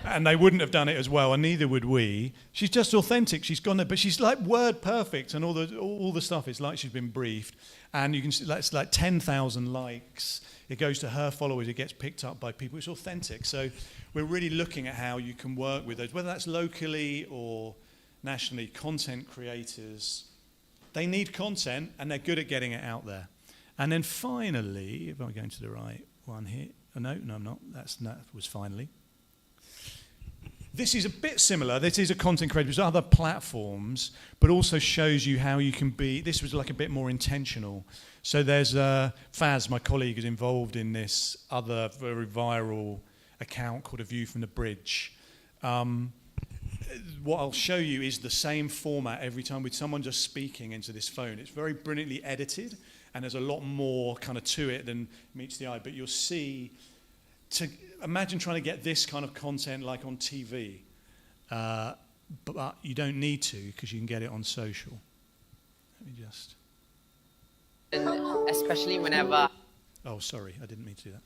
And they wouldn't have done it as well, and neither would we. She's just authentic. She's gone there, but she's like word perfect, and all the stuff is like she's been briefed. And you can see that's like 10,000 likes. It goes to her followers. It gets picked up by people. It's authentic. So we're really looking at how you can work with those, whether that's locally or nationally. Content creators, they need content, and they're good at getting it out there. And then finally, if I'm going to the right one here, oh, no, I'm not. That was finally. This is a bit similar. This is a content creator. There's other platforms, but also shows you how you can be. This was like a bit more intentional. So there's Faz, my colleague, is involved in this other very viral account called A View from the Bridge. What I'll show you is the same format every time with someone just speaking into this phone. It's very brilliantly edited, and there's a lot more kind of to it than meets the eye. But you'll see. Imagine trying to get this kind of content like on TV, but you don't need to because you can get it on social. Let me just... Especially whenever... Oh, sorry, I didn't mean to do that.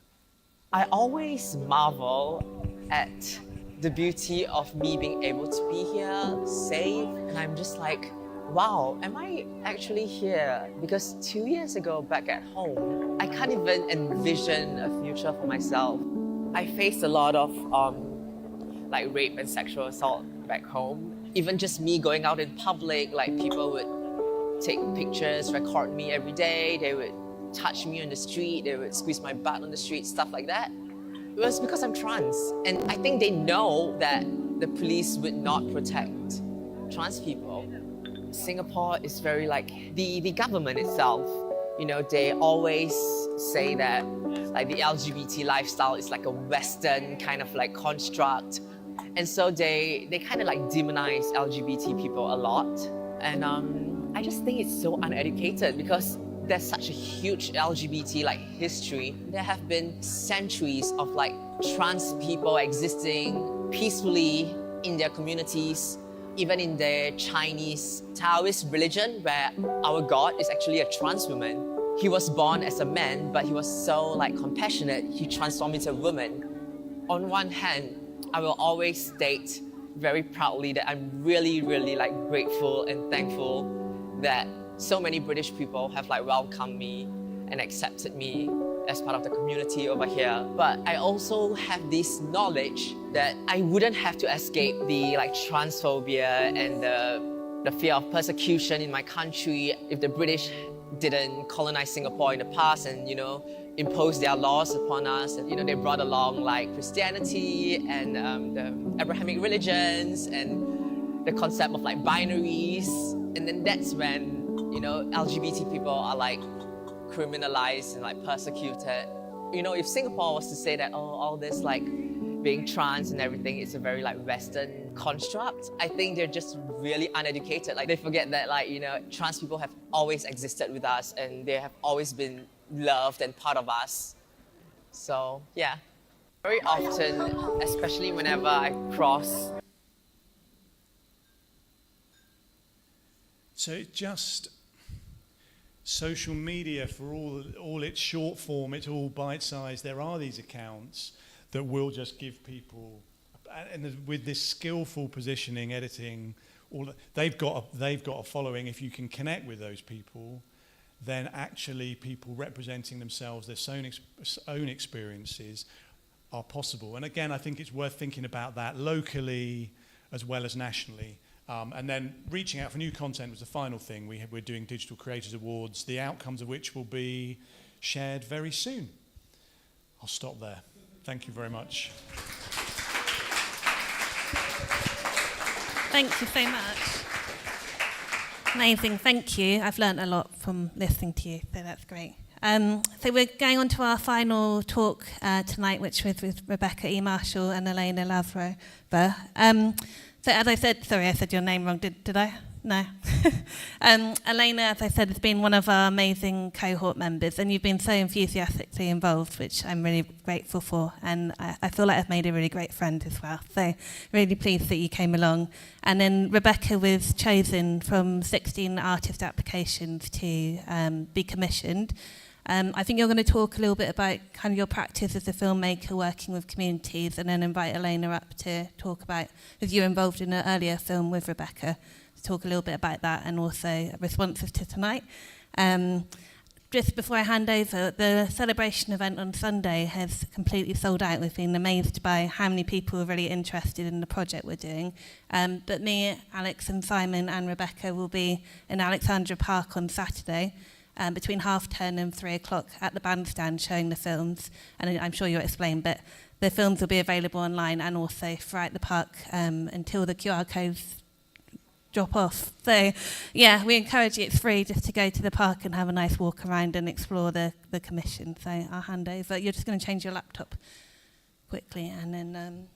I always marvel at the beauty of me being able to be here, safe, and I'm just like, wow, am I actually here? Because 2 years ago, back at home, I can't even envision a future for myself. I faced a lot of like rape and sexual assault back home. Even just me going out in public, like people would take pictures, record me every day. They would touch me on the street. They would squeeze my butt on the street, stuff like that. It was because I'm trans. And I think they know that the police would not protect trans people. Singapore is very like the government itself. You know, they always say that like the LGBT lifestyle is like a Western kind of like construct. And so they kind of like demonize LGBT people a lot. And I just think it's so uneducated because there's such a huge LGBT like history. There have been centuries of like trans people existing peacefully in their communities, even in the Chinese Taoist religion, where our God is actually a trans woman. He was born as a man, but he was so like compassionate, he transformed into a woman. On one hand, I will always state very proudly that I'm really, really like grateful and thankful that so many British people have like welcomed me and accepted me as part of the community over here. But I also have this knowledge that I wouldn't have to escape the like transphobia and the fear of persecution in my country if the British didn't colonize Singapore in the past and, you know, impose their laws upon us. And, they brought along like Christianity and the Abrahamic religions and the concept of like binaries. And then that's when, LGBT people are like criminalized and like persecuted. If Singapore was to say that, all this like being trans and everything is a very like Western construct, I think they're just really uneducated. Like they forget that trans people have always existed with us and they have always been loved and part of us. So yeah, very often, especially whenever I cross. So it just, social media, for all its short form, it's all bite-sized. There are these accounts that will just give people, and with this skillful positioning, editing, they've got a following. If you can connect with those people, then actually people representing themselves, their own experiences are possible. And again, I think it's worth thinking about that locally as well as nationally. And then reaching out for new content was the final thing. We're doing Digital Creators Awards, the outcomes of which will be shared very soon. I'll stop there. Thank you very much. Thank you so much. Amazing, thank you. I've learnt a lot from listening to you, so that's great. So we're going on to our final talk tonight, which was with Rebecca E. Marshall and Elena Lavrova. So as I said, sorry, I said your name wrong, did I? No. Elena, as I said, has been one of our amazing cohort members, and you've been so enthusiastically involved, which I'm really grateful for, and I feel like I've made a really great friend as well. So really pleased that you came along. And then Rebecca was chosen from 16 artist applications to be commissioned. I think you're going to talk a little bit about kind of your practice as a filmmaker working with communities, and then invite Elena up to talk about, as you were involved in an earlier film with Rebecca, to talk a little bit about that and also responses to tonight. Just before I hand over, the celebration event on Sunday has completely sold out. We've been amazed by how many people are really interested in the project we're doing. But me, Alex and Simon and Rebecca will be in Alexandra Park on Saturday, between 10:30 and 3 o'clock at the bandstand showing the films. And I'm sure you'll explain, but the films will be available online and also throughout the park until the QR codes drop off. So yeah, we encourage you, it's free, just to go to the park and have a nice walk around and explore the commission. So I'll hand over. You're just going to change your laptop quickly and then...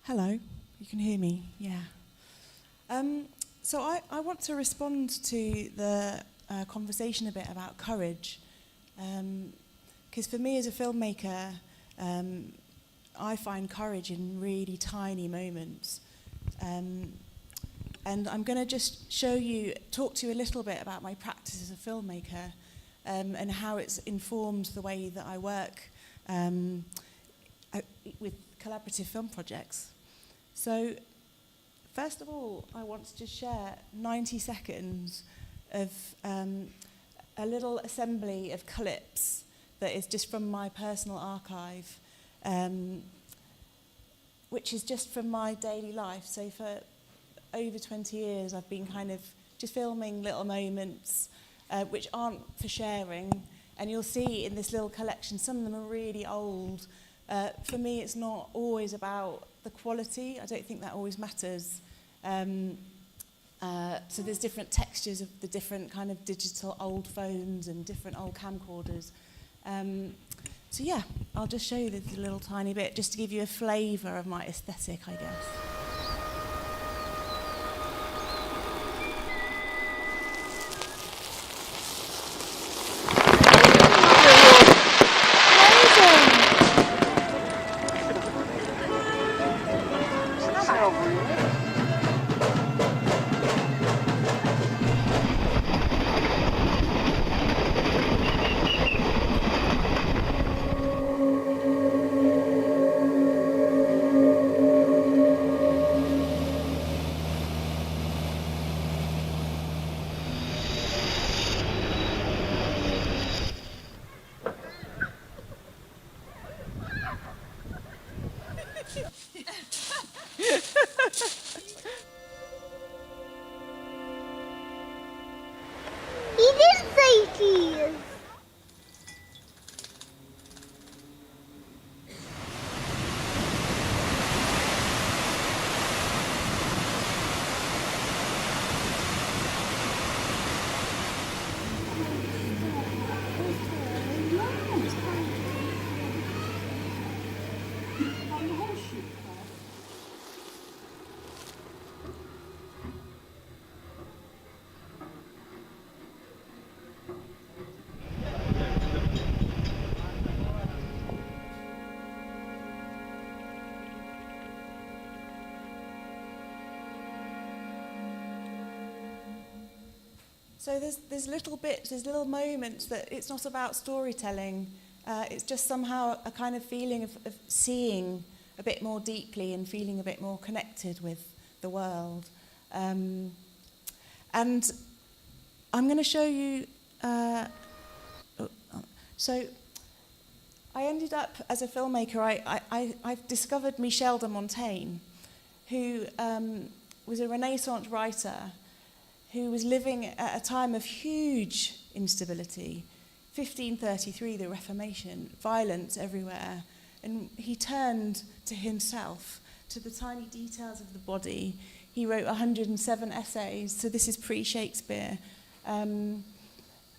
Hello, you can hear me, yeah. So I want to respond to the conversation a bit about courage, because for me as a filmmaker, I find courage in really tiny moments. And I'm going to just talk to you a little bit about my practice as a filmmaker, and how it's informed the way that I work with collaborative film projects. So, first of all, I want to just share 90 seconds of a little assembly of clips that is just from my personal archive, which is just from my daily life. So for over 20 years, I've been kind of just filming little moments which aren't for sharing. And you'll see in this little collection, some of them are really old. For me, it's not always about the quality. I don't think that always matters. So there's different textures of the different kind of digital old phones and different old camcorders. So yeah, I'll just show you this little tiny bit just to give you a flavour of my aesthetic, I guess. He didn't say cheese. So there's little bits, there's little moments that it's not about storytelling. It's just somehow a kind of feeling of seeing a bit more deeply and feeling a bit more connected with the world. And I'm going to show you... so I ended up, as a filmmaker, I've discovered Michel de Montaigne, who was a Renaissance writer who was living at a time of huge instability. 1533, the Reformation, violence everywhere. And he turned to himself, to the tiny details of the body. He wrote 107 essays, so this is pre-Shakespeare,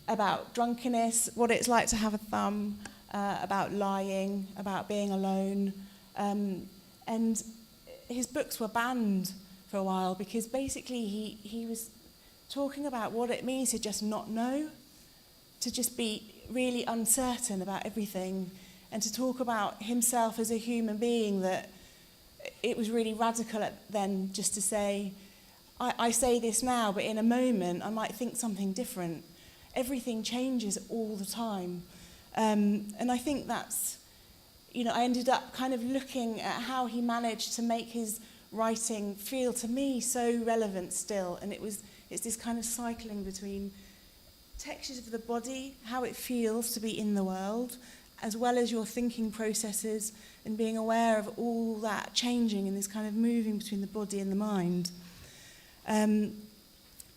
about drunkenness, what it's like to have a thumb, about lying, about being alone. And his books were banned for a while because basically he was talking about what it means to just not know, to just be really uncertain about everything, and to talk about himself as a human being, that it was really radical then just to say, I say this now, but in a moment I might think something different. Everything changes all the time. And I think that's, I ended up kind of looking at how he managed to make his writing feel to me so relevant still, and it's this kind of cycling between textures of the body, how it feels to be in the world, as well as your thinking processes and being aware of all that changing and this kind of moving between the body and the mind.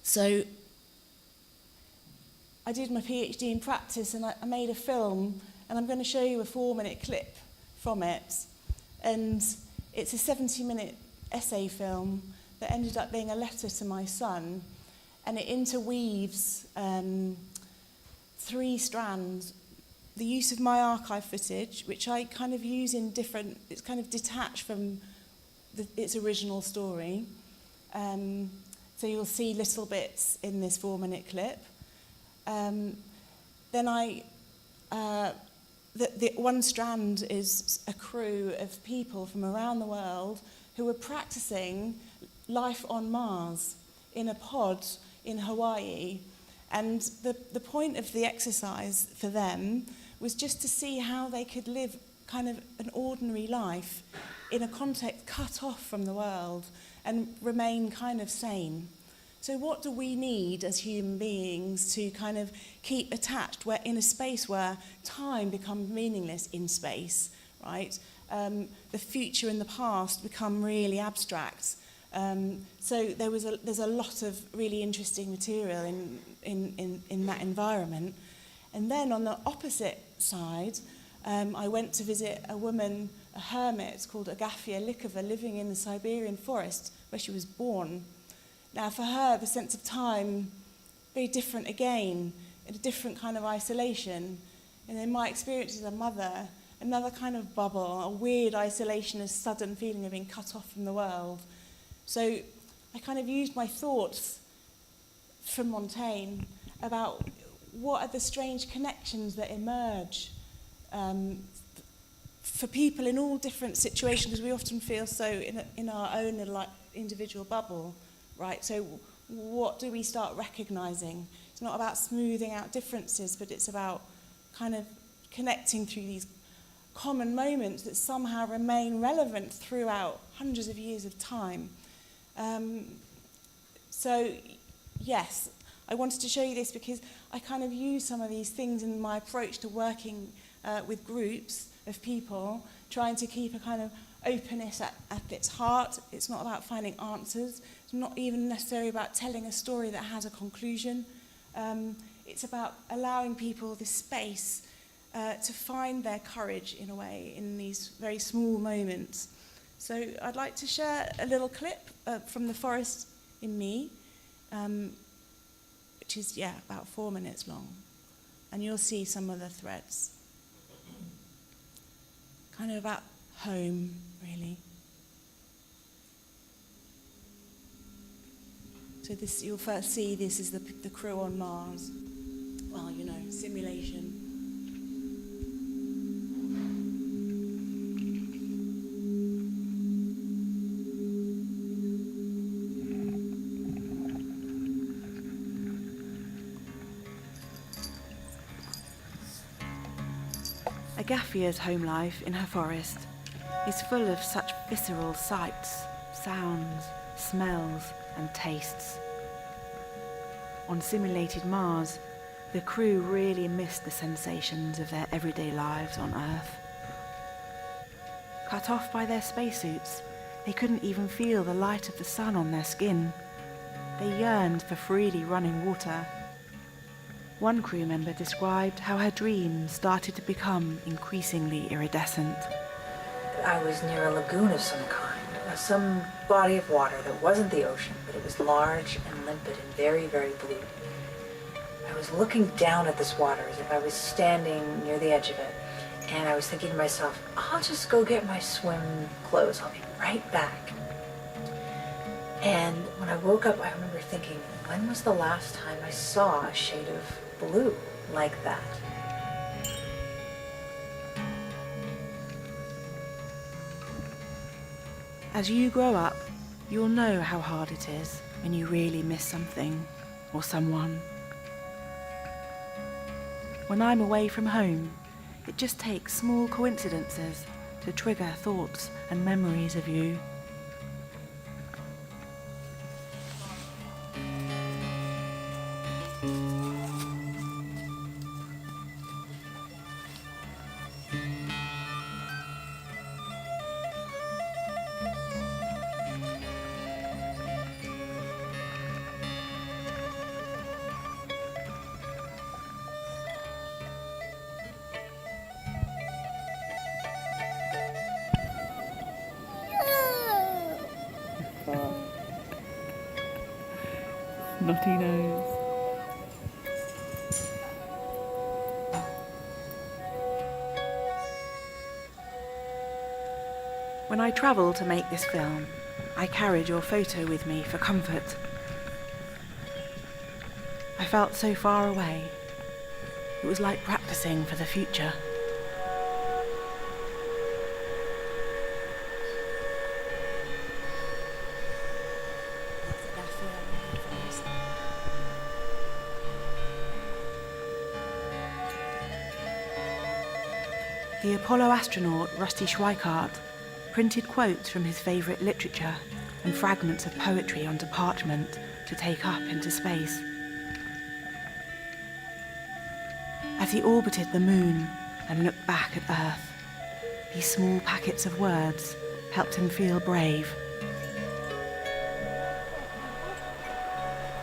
So I did my PhD in practice and I made a film, and I'm going to show you a 4-minute clip from it. And it's a 70-minute essay film that ended up being a letter to my son. And it interweaves 3 strands. The use of my archive footage, which I kind of use in different, it's kind of detached from its original story. So you'll see little bits in this 4-minute clip. Then the one strand is a crew of people from around the world who were practicing life on Mars in a pod in Hawaii. And the point of the exercise for them was just to see how they could live kind of an ordinary life in a context cut off from the world and remain kind of sane. So what do we need as human beings to kind of keep attached where in a space where time becomes meaningless in space, right? The future and the past become really abstract. So there's a lot of really interesting material in that environment. And then on the opposite side, I went to visit a woman, a hermit called Agafia Likova, living in the Siberian forest where she was born. Now for her, the sense of time, very different again, in a different kind of isolation. And in my experience as a mother, another kind of bubble, a weird isolation, a sudden feeling of being cut off from the world. So I kind of used my thoughts from Montaigne about for people in all different situations, because we often feel so in our own like individual bubble, right? So what do we start recognizing? It's not about smoothing out differences, but it's about kind of connecting through these common moments that somehow remain relevant throughout hundreds of years of time. So, yes, I wanted to show you this because I kind of use some of these things in my approach to working with groups of people, trying to keep a kind of openness at its heart. It's not about finding answers. It's not even necessarily about telling a story that has a conclusion. It's about allowing people the space to find their courage, in a way, in these very small moments. So I'd like to share a little clip from The Forest in Me, which is, about 4 minutes long. And you'll see some of the threads. Kind of about home, really. So this, you'll first see this is the crew on Mars. Well, simulation. Agafea's home life in her forest is full of such visceral sights, sounds, smells, and tastes. On simulated Mars, the crew really missed the sensations of their everyday lives on Earth. Cut off by their spacesuits, they couldn't even feel the light of the sun on their skin. They yearned for freely running water. One crew member described how her dreams started to become increasingly iridescent. I was near a lagoon of some kind, some body of water that wasn't the ocean, but it was large and limpid and very, very blue. I was looking down at this water as if I was standing near the edge of it, and I was thinking to myself, I'll just go get my swim clothes, I'll be right back. And when I woke up, I remember thinking, when was the last time I saw a shade of blue like that? As you grow up, you'll know how hard it is when you really miss something or someone. When I'm away from home, it just takes small coincidences to trigger thoughts and memories of you. Snotty nose. When I travelled to make this film, I carried your photo with me for comfort. I felt so far away. It was like practicing for the future. The Apollo astronaut Rusty Schweikart printed quotes from his favourite literature and fragments of poetry onto parchment to take up into space. As he orbited the moon and looked back at Earth, these small packets of words helped him feel brave.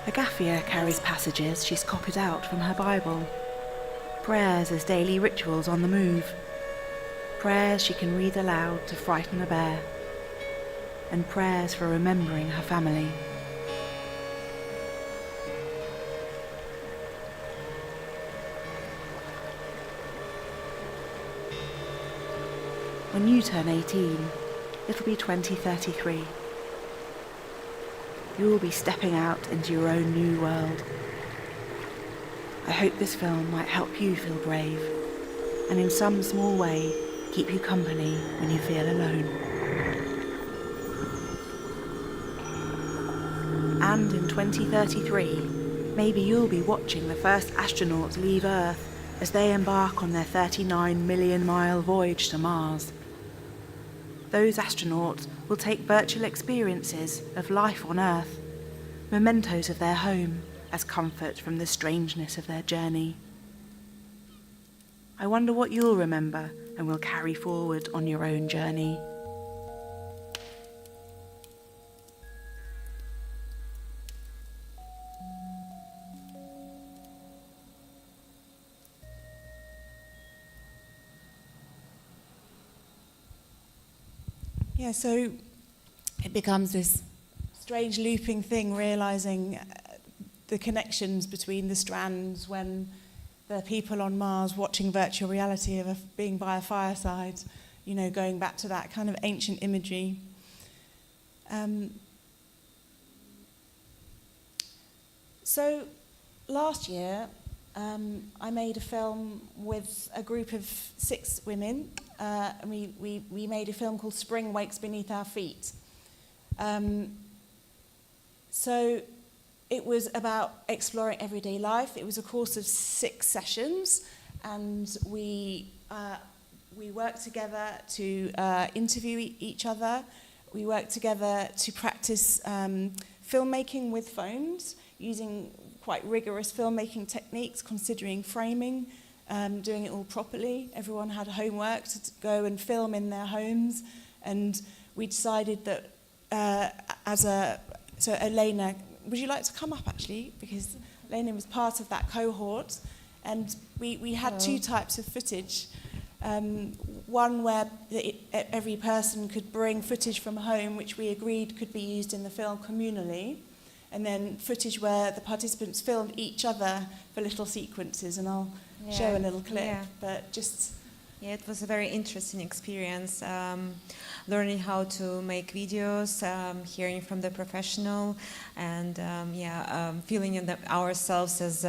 Agafea carries passages she's copied out from her Bible, prayers as daily rituals on the move, prayers she can read aloud to frighten a bear, and prayers for remembering her family. When you turn 18, it'll be 2033. You'll be stepping out into your own new world. I hope this film might help you feel brave, and in some small way, keep you company when you feel alone. And in 2033, maybe you'll be watching the first astronauts leave Earth as they embark on their 39 million mile voyage to Mars. Those astronauts will take virtual experiences of life on Earth, mementos of their home as comfort from the strangeness of their journey. I wonder what you'll remember and will carry forward on your own journey. Yeah, so it becomes this strange looping thing, realising the connections between the strands when the people on Mars watching virtual reality of being by a fireside, you know, going back to that kind of ancient imagery. So last year, I made a film with a group of 6 women, and we made a film called Spring Wakes Beneath Our Feet. So it was about exploring everyday life. It was a course of 6 sessions, and we worked together to interview each other. We worked together to practice filmmaking with phones, using quite rigorous filmmaking techniques, considering framing, doing it all properly. Everyone had homework to go and film in their homes, and we decided that so Elena, would you like to come up actually? Because Elena was part of that cohort, and we had 2 types of footage. One where every person could bring footage from home, which we agreed could be used in the film communally, and then footage where the participants filmed each other for little sequences, and I'll show a little clip, but just... Yeah, it was a very interesting experience, learning how to make videos, hearing from the professional, and feeling in ourselves as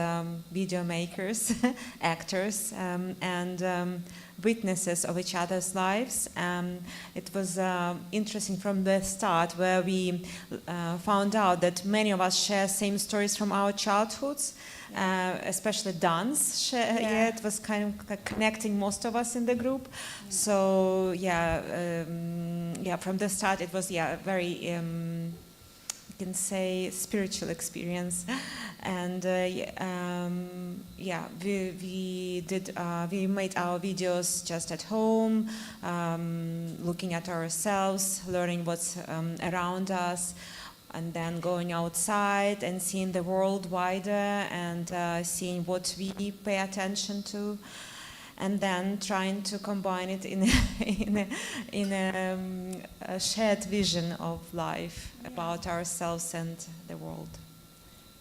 video makers, actors, and witnesses of each other's lives. It was interesting from the start, where we found out that many of us share same stories from our childhoods. Especially dance. It was kind of like connecting most of us in the group. So from the start it was very you can say spiritual experience, and we made our videos just at home, looking at ourselves, learning what's around us, and then going outside and seeing the world wider, and seeing what we pay attention to, and then trying to combine it in a shared vision of life about ourselves and the world.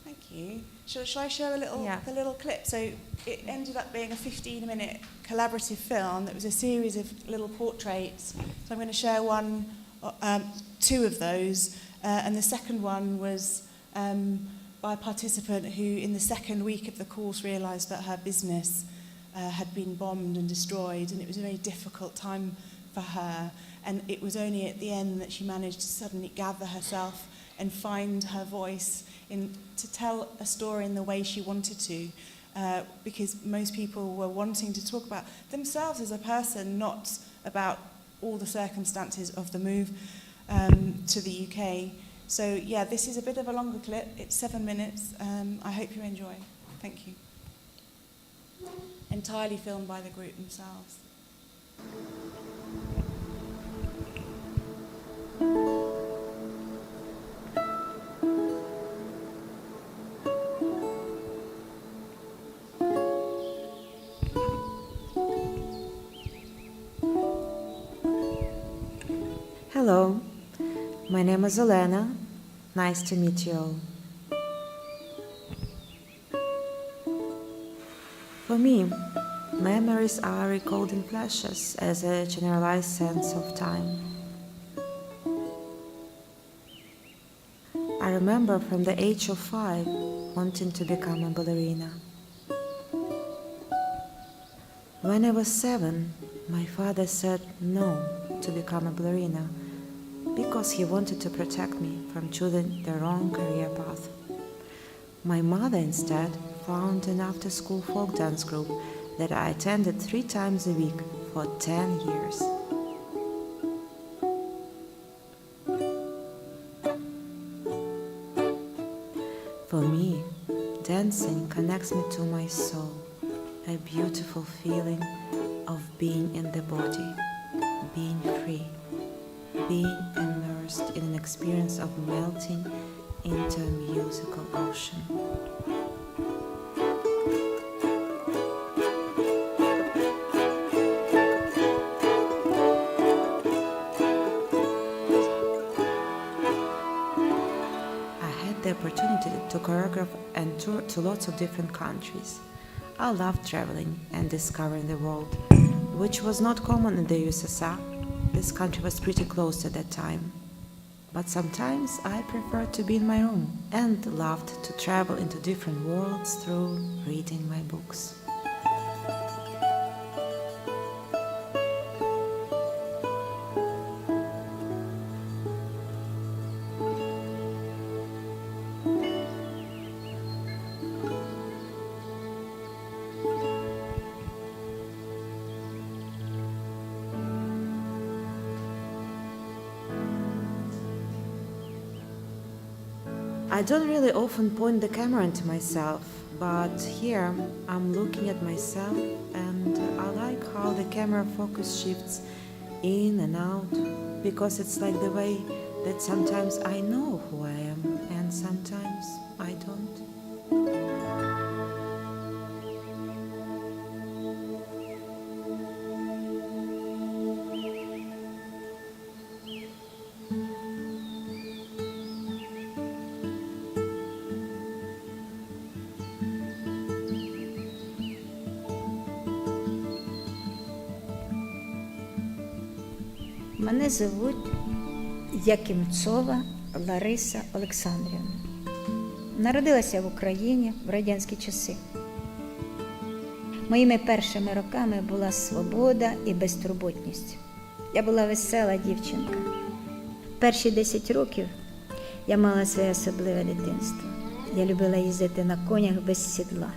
Thank you. Shall I show the little clip? So it ended up being a 15-minute collaborative film that was a series of little portraits. So I'm going to share 2 of those. And the second one was by a participant who, in the second week of the course, realised that her business had been bombed and destroyed, and it was a very difficult time for her. And it was only at the end that she managed to suddenly gather herself and find her voice to tell a story in the way she wanted to, because most people were wanting to talk about themselves as a person, not about all the circumstances of the move to the UK. So this is a bit of a longer clip. It's 7 minutes. I hope you enjoy. Thank you. Entirely filmed by the group themselves. Hello, my name is Elena. Nice to meet you all. For me, memories are recalled in flashes as a generalized sense of time. I remember from the age of 5 wanting to become a ballerina. When I was 7, My father said no to become a ballerina because he wanted to protect me from choosing the wrong career path. My mother instead found an after-school folk dance group that I attended 3 times a week for 10 years. For me, dancing connects me to my soul, a beautiful feeling of being in the body, being free, being immersed in an experience of melting into a musical ocean. The opportunity to choreograph and tour to lots of different countries. I loved traveling and discovering the world, which was not common in the USSR. This country was pretty close at that time. But sometimes I preferred to be in my room and loved to travel into different worlds through reading my books. I don't really often point the camera into myself, but here I'm looking at myself and I like how the camera focus shifts in and out, because it's like the way that sometimes I know who I am and sometimes I don't. Мене звуть Якимцова Лариса Олександрівна. Народилася в Україні в радянські часи. Моїми першими роками була свобода і безтурботність. Я була весела дівчинка. Перші 10 років я мала своє особливе дитинство. Я любила їздити на конях без сідла.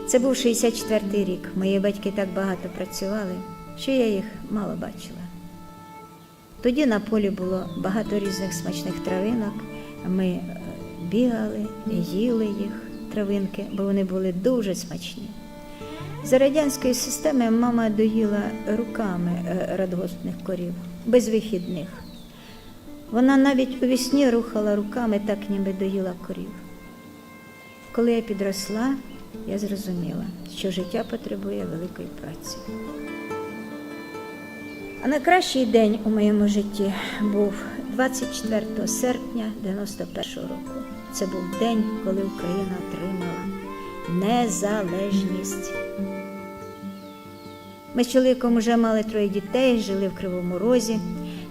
Це був 64-й рік. Мої батьки так багато працювали, що я їх мало бачила. Тоді на полі було багато різних смачних травинок. Ми бігали, їли їх, травинки, бо вони були дуже смачні. За радянської системи мама доїла руками радгоспних корів, без вихідних. Вона навіть у вісні рухала руками, так ніби доїла корів. Коли я підросла, я зрозуміла, що життя потребує великої праці. А найкращий день у моєму житті був 24 серпня 91-го року. Це був день, коли Україна отримала незалежність. Ми з чоловіком вже мали 3 дітей, жили в Кривому Розі.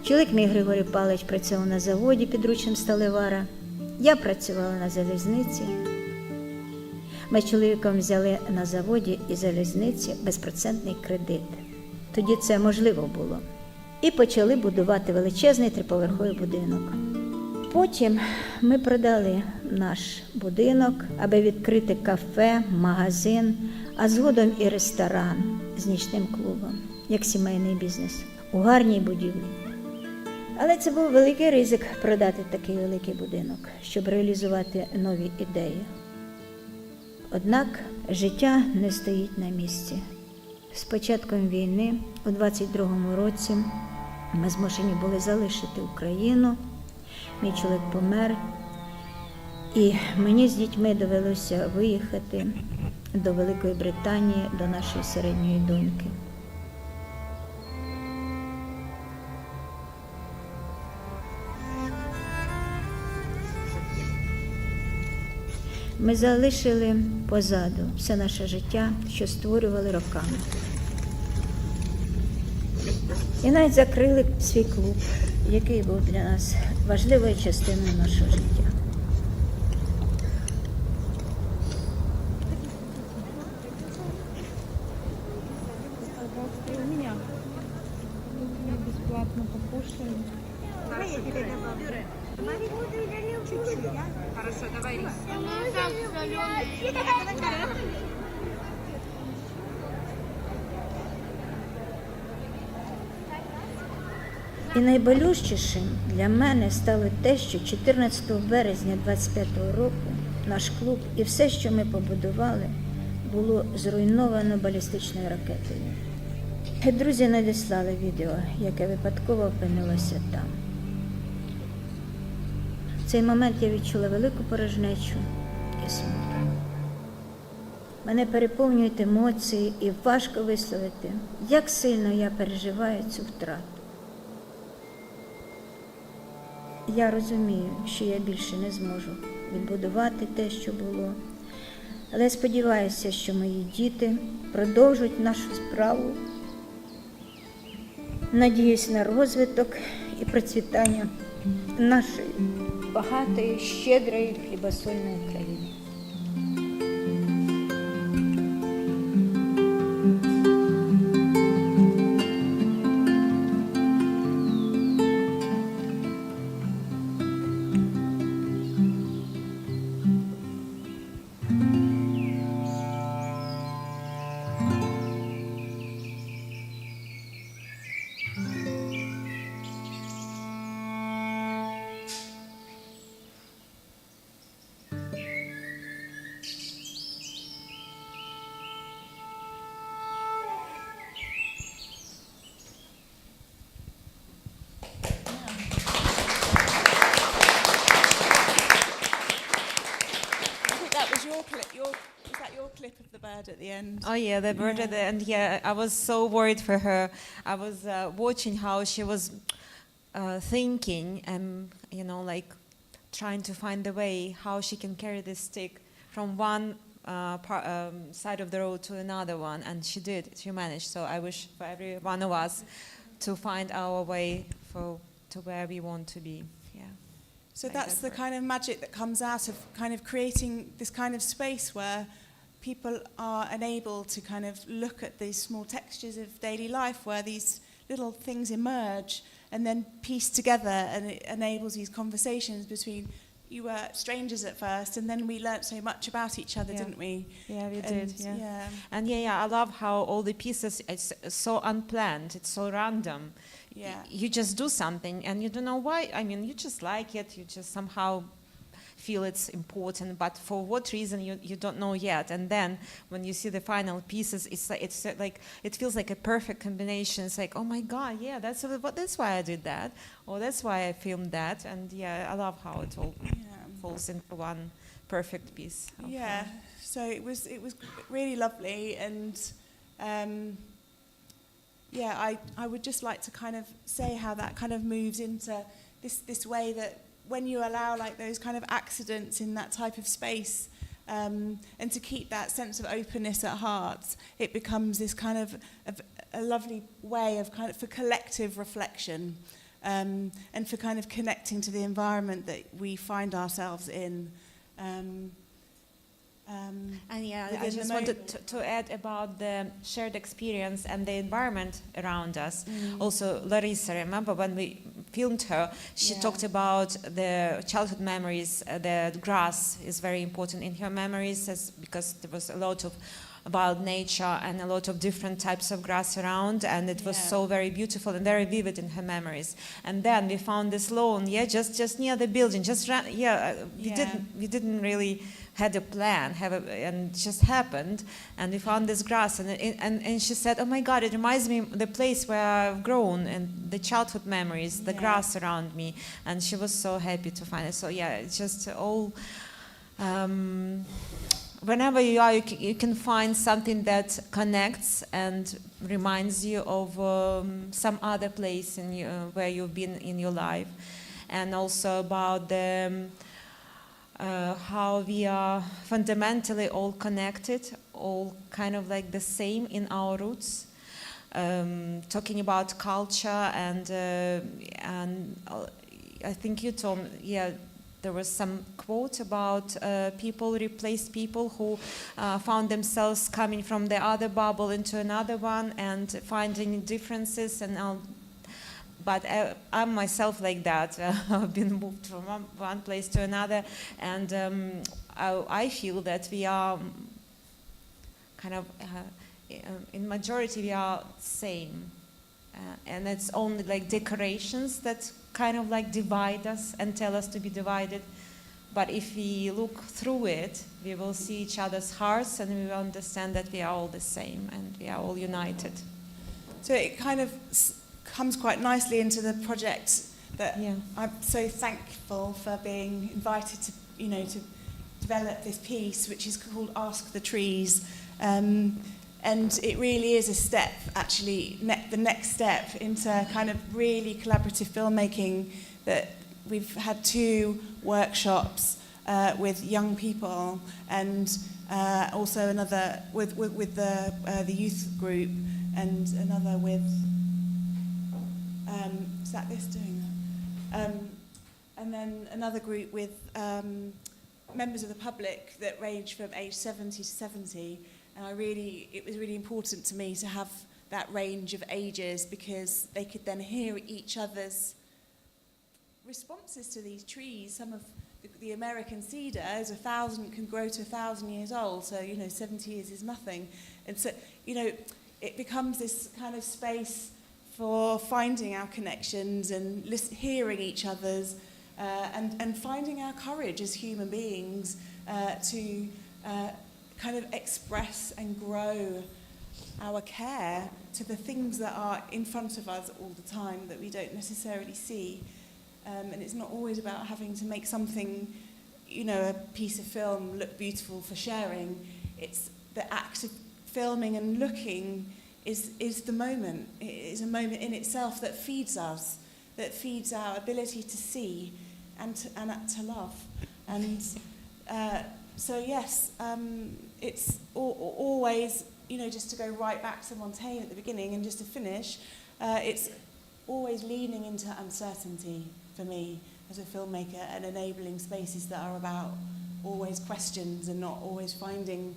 Чоловік мій Григорій Павлович працював на заводі підручним сталевара. Я працювала на залізниці. Ми з чоловіком взяли на заводі і залізниці безпроцентний кредит. Тоді це можливо було. І почали будувати величезний 3-поверховий будинок. Потім ми продали наш будинок, аби відкрити кафе, магазин, а згодом і ресторан з нічним клубом, як сімейний бізнес, у гарній будівлі. Але це був великий ризик продати такий великий будинок, щоб реалізувати нові ідеї. Однак життя не стоїть на місці. З початком війни у 22-му році ми змушені були залишити Україну. Мій чоловік помер, і мені з дітьми довелося виїхати до Великої Британії, до нашої середньої доньки. Ми залишили позаду все наше життя, що створювали роками. І навіть закрили свій клуб, який був для нас важливою частиною нашого життя. Давай я тебе добавлю. Чуть-чуть, да? Хорошо, давай рис. І найболючішим для мене стало те, що 14 березня 25-го року наш клуб і все, що ми побудували, було зруйновано балістичною ракетою. І друзі надіслали відео, яке випадково опинилося там. В цей момент я відчула велику порожнечу і смуток. Мене переповнюють емоції і важко висловити, як сильно я переживаю цю втрату. Я розумію, що я більше не зможу відбудувати те, що було, але сподіваюся, що мої діти продовжують нашу справу. Надіюсь на розвиток і процвітання нашої багатої, щедрої хлібосольної країни. Was that your clip of the bird at the end? Oh yeah, the bird at the end. Yeah, I was so worried for her. I was watching how she was thinking and like trying to find a way how she can carry this stick from one side of the road to another one, and she did. She managed. So I wish for every one of us to find our way to where we want to be. Yeah. So that's the kind of magic that comes out of kind of creating this kind of space where people are enabled to kind of look at these small textures of daily life, where these little things emerge and then piece together, and it enables these conversations between, you were strangers at first, and then we learnt so much about each other, didn't we? Yeah, we did. Yeah. And I love how all the pieces, it's so unplanned, it's so random. Yeah. You just do something and you don't know why. I mean, you just like it, you just somehow feel it's important, but for what reason you don't know yet. And then when you see the final pieces, it's like it feels like a perfect combination. It's like, oh my God, yeah, that's why I did that, or that's why I filmed that. And I love how it all falls into one perfect piece. So it was really lovely, and I would just like to kind of say how that kind of moves into this way that when you allow like those kind of accidents in that type of space, and to keep that sense of openness at heart, it becomes this kind of a lovely way of kind of for collective reflection, and for kind of connecting to the environment that we find ourselves in. I just wanted to add about the shared experience and the environment around us. Also, Larissa, remember when we filmed her, she talked about the childhood memories. The grass is very important in her memories, because there was a lot of wild nature and a lot of different types of grass around, and it was so very beautiful and very vivid in her memories. And then we found this lawn, just near the building, we didn't really had a plan, and it just happened, and we found this grass, and she said, oh my God, it reminds me of the place where I've grown, and the childhood memories, the grass around me, and she was so happy to find it. So it's just all, whenever you are, you can find something that connects and reminds you of some other place where you've been in your life, and also about the how we are fundamentally all connected, all kind of like the same in our roots. Talking about culture, and I think you told me, there was some quote about people replaced people who found themselves coming from the other bubble into another one and finding differences, and but I'm myself like that. I've been moved from one place to another, and I feel that we are kind of, in majority, we are same. And it's only like decorations that kind of like divide us and tell us to be divided. But if we look through it, we will see each other's hearts, and we will understand that we are all the same and we are all united. So it kind of comes quite nicely into the project that I'm so thankful for being invited to, to develop this piece, which is called Ask the Trees. And it really is a step, actually, the next step into kind of really collaborative filmmaking. That we've had 2 workshops with young people, and also another with the youth group, and another with is that this doing that? And then another group with members of the public that range from age 70 to 70. And it was really important to me to have that range of ages, because they could then hear each other's responses to these trees. Some of the American cedar can grow to 1,000 years old, so 70 years is nothing. And so it becomes this kind of space for finding our connections and hearing each other's and finding our courage as human beings to kind of express and grow our care to the things that are in front of us all the time that we don't necessarily see. And it's not always about having to make something, a piece of film look beautiful for sharing. It's the act of filming and looking is the moment. It is a moment in itself that feeds us, that feeds our ability to see and to love. And so yes, it's always, just to go right back to Montaigne at the beginning and just to finish, it's always leaning into uncertainty for me as a filmmaker, and enabling spaces that are about always questions and not always finding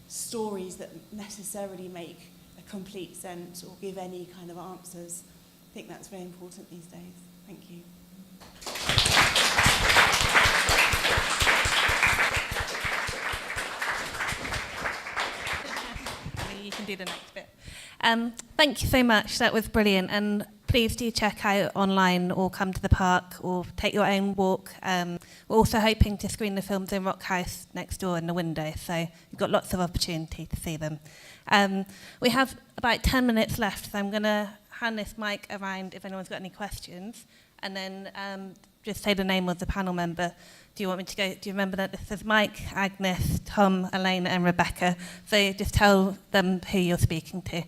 stories that necessarily make a complete sense or give any kind of answers. I think that's very important these days. Thank you. You can do the next bit. Thank you so much. That was brilliant. And please do check out online or come to the park or take your own walk. We're also hoping to screen the films in Rock House next door in the window, so you've got lots of opportunity to see them. We have about 10 minutes left, so I'm going to hand this mic around if anyone's got any questions, and then just say the name of the panel member. Do you want me to go? Do you remember that this is Mike, Agnes, Tom, Elaine, and Rebecca? So just tell them who you're speaking to.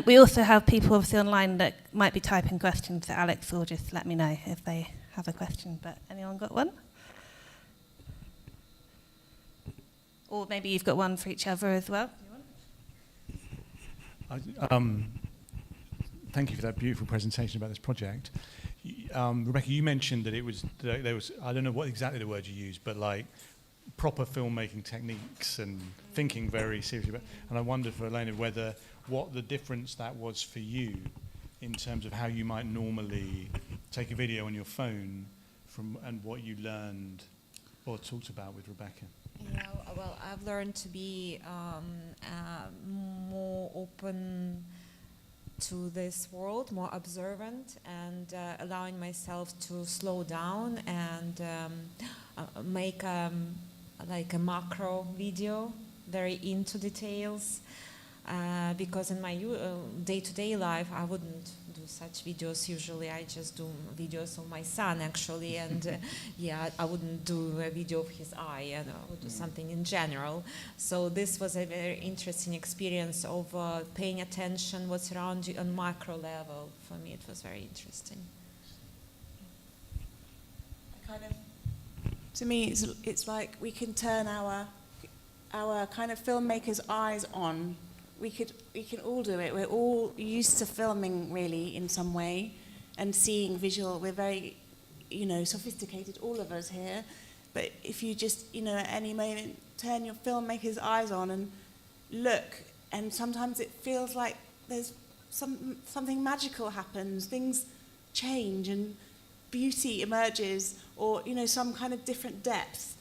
We also have people obviously online that might be typing questions to Alex, or just let me know if they have a question. But anyone got one? Or maybe you've got one for each other as well. Thank you for that beautiful presentation about this project. Rebecca, you mentioned that there was, I don't know what exactly the word you used, but like proper filmmaking techniques and thinking very seriously about. And I wondered for Elena what the difference that was for you in terms of how you might normally take a video on your phone and what you learned or talked about with Rebecca. Yeah, well, I've learned to be more open to this world, more observant, and allowing myself to slow down and make like a macro video, very into details. Because in my day-to-day life, I wouldn't do such videos usually. I just do videos of my son, actually, and I wouldn't do a video of his eye, I would do something in general. So this was a very interesting experience of paying attention what's around you on macro level. For me, it was very interesting. To me, it's like we can turn our kind of filmmakers' eyes on. We can all do it. We're all used to filming, really, in some way, and seeing visual. We're very, sophisticated, all of us here. But if you just, at any moment, turn your filmmaker's eyes on and look, and sometimes it feels like there's something magical happens. Things change and beauty emerges, or, you know, some kind of different depth,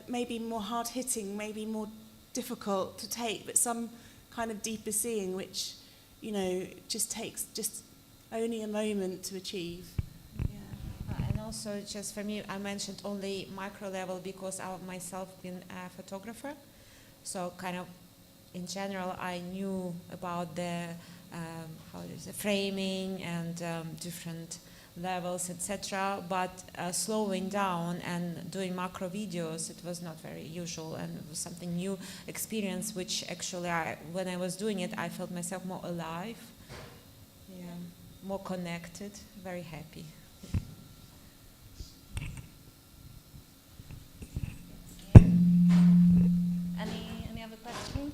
maybe more hard-hitting, maybe more difficult to take, but some kind of deeper seeing, which, you know, just takes just only a moment to achieve. And also, just for me, I mentioned only micro level because I myself been a photographer, so kind of in general I knew about the framing and different levels, etc. But slowing down and doing macro videos, it was not very usual, and it was something new experience, which actually when I was doing it, I felt myself more alive, more connected, very happy. Any other questions?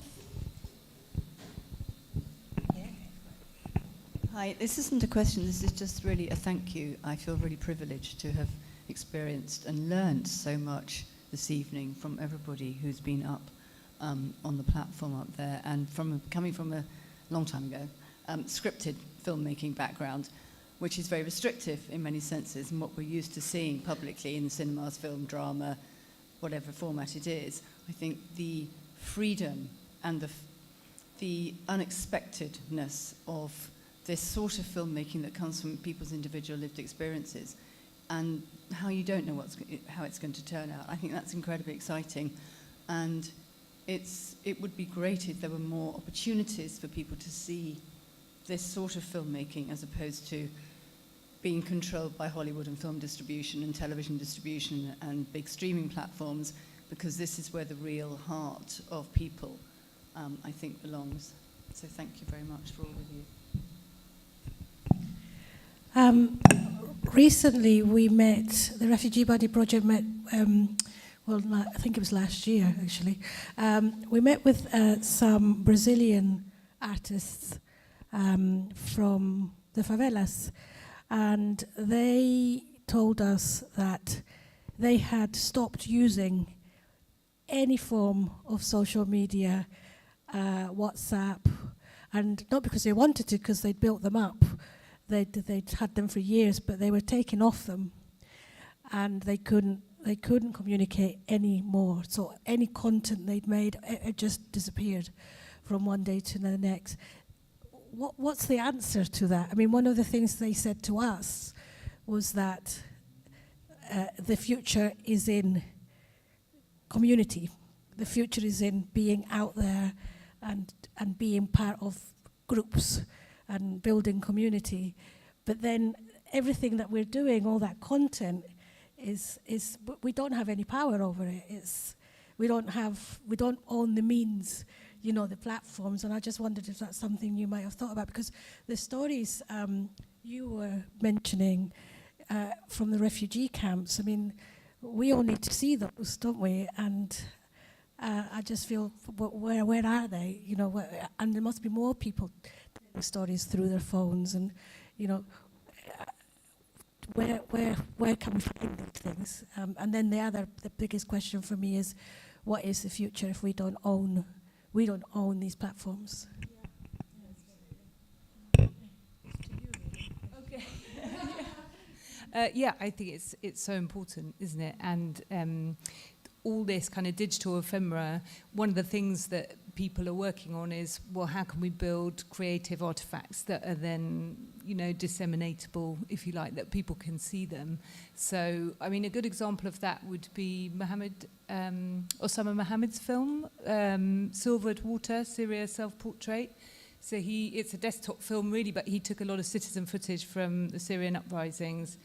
Hi, this isn't a question, this is just really a thank you. I feel really privileged to have experienced and learned so much this evening from everybody who's been up on the platform up there, and coming from a long time ago, scripted filmmaking background, which is very restrictive in many senses, and what we're used to seeing publicly in the cinemas, film, drama, whatever format it is. I think the freedom and the unexpectedness of this sort of filmmaking that comes from people's individual lived experiences, and how you don't know how it's going to turn out. I think that's incredibly exciting, and it would be great if there were more opportunities for people to see this sort of filmmaking as opposed to being controlled by Hollywood and film distribution and television distribution and big streaming platforms, because this is where the real heart of people, I think, belongs. So thank you very much for all of you. Recently, we met, the Refugee Body Project met, I think it was last year, actually. We met with some Brazilian artists from the favelas, and they told us that they had stopped using any form of social media, WhatsApp, and not because they wanted to, because they'd built them up. They'd had them for years, but they were taken off them, and they couldn't communicate anymore. So any content they'd made, it just disappeared from one day to the next. What's the answer to that? I mean, one of the things they said to us was that the future is in community. The future is in being out there and being part of groups and building community. But then everything that we're doing, all that content, is we don't have any power over it. We don't own the means, you know, the platforms. And I just wondered if that's something you might have thought about, because the stories you were mentioning from the refugee camps, I mean, we all need to see those, don't we? And I just feel, where are they? You know, and there must be more people telling stories through their phones, and you know, where can we find these things? And then the biggest question for me is, what is the future if we don't own these platforms? Okay. Yeah, I think it's so important, isn't it? And all this kind of digital ephemera, one of the things that people are working on is, well, how can we build creative artifacts that are then, you know, disseminatable, if you like, that people can see them. So, I mean, a good example of that would be Osama Mohammed's film, Silvered Water, Syria Self-Portrait. So it's a desktop film, really, but he took a lot of citizen footage from the Syrian uprisings,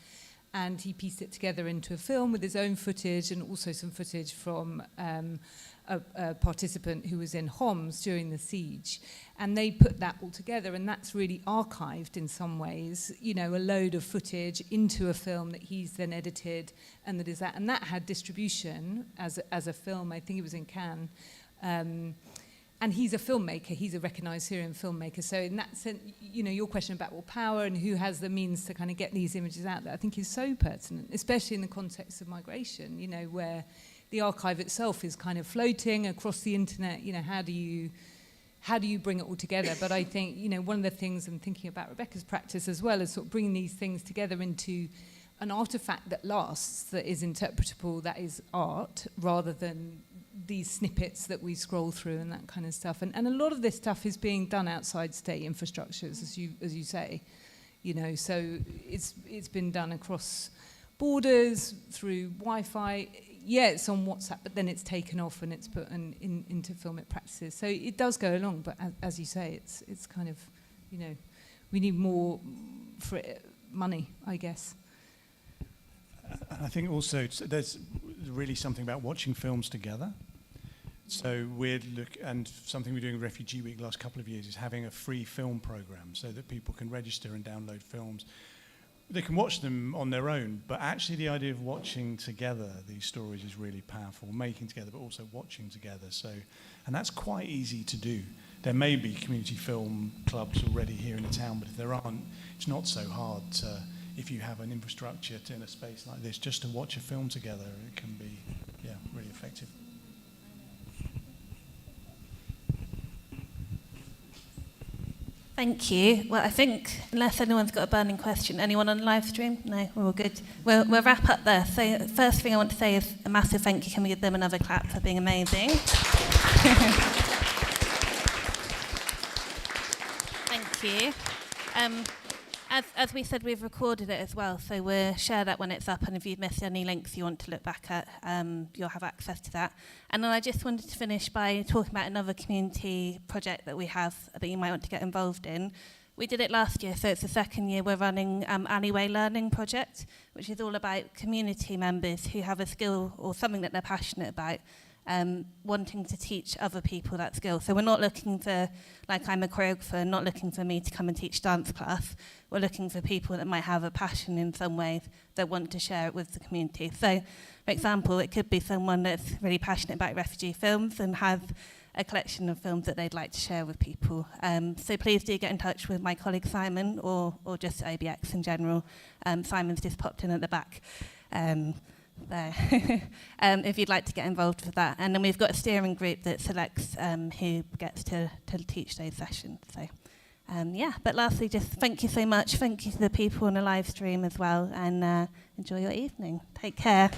and he pieced it together into a film with his own footage and also some footage from a participant who was in Homs during the siege. And they put that all together, and that's really archived in some ways, you know, a load of footage into a film that he's then edited, and that had distribution as a film. I think it was in Cannes. And he's a filmmaker, he's a recognised Syrian filmmaker. So in that sense, you know, your question about power and who has the means to kind of get these images out there, I think is so pertinent, especially in the context of migration, you know, where the archive itself is kind of floating across the internet. You know, how do you how do you bring it all together? But I think, you know, one of the things I'm thinking about Rebecca's practice as well is sort of bringing these things together into an artifact that lasts, that is interpretable, that is art, rather than these snippets that we scroll through and that kind of stuff. And a lot of this stuff is being done outside state infrastructures, as you say, you know. So it's been done across borders through Wi-Fi. Yeah, it's on WhatsApp, but then it's taken off and it's put into filmic practices. So it does go along, but as you say, it's kind of, you know, we need more for it, money, I guess. I think also there's really something about watching films together. So and something we're doing with Refugee Week the last couple of years is having a free film program so that people can register and download films. They can watch them on their own, but actually the idea of watching together these stories is really powerful, making together, but also watching together. So, and that's quite easy to do. There may be community film clubs already here in the town, but if there aren't, it's not so hard to, if you have an infrastructure in a space like this, just to watch a film together, it can be, yeah, really effective. Thank you. Well, I think, unless anyone's got a burning question, anyone on the live stream? No, we're all good. We'll wrap up there. So the first thing I want to say is a massive thank you. Can we give them another clap for being amazing? Thank you. As we said, we've recorded it as well, so we'll share that when it's up, and if you've missed any links you want to look back at, you'll have access to that. And then I just wanted to finish by talking about another community project that we have that you might want to get involved in. We did it last year, so it's the second year we're running Alleyway Learning Project, which is all about community members who have a skill or something that they're passionate about, wanting to teach other people that skill. So we're not looking for, like I'm a choreographer, not looking for me to come and teach dance class. We're looking for people that might have a passion in some way that want to share it with the community. So, for example, it could be someone that's really passionate about refugee films and has a collection of films that they'd like to share with people. So please do get in touch with my colleague Simon or just OBX in general. Simon's just popped in at the back. There. If you'd like to get involved with that. And then we've got a steering group that selects who gets to teach those sessions. So, yeah, but lastly, just thank you so much. Thank you to the people on the live stream as well, and enjoy your evening. Take care.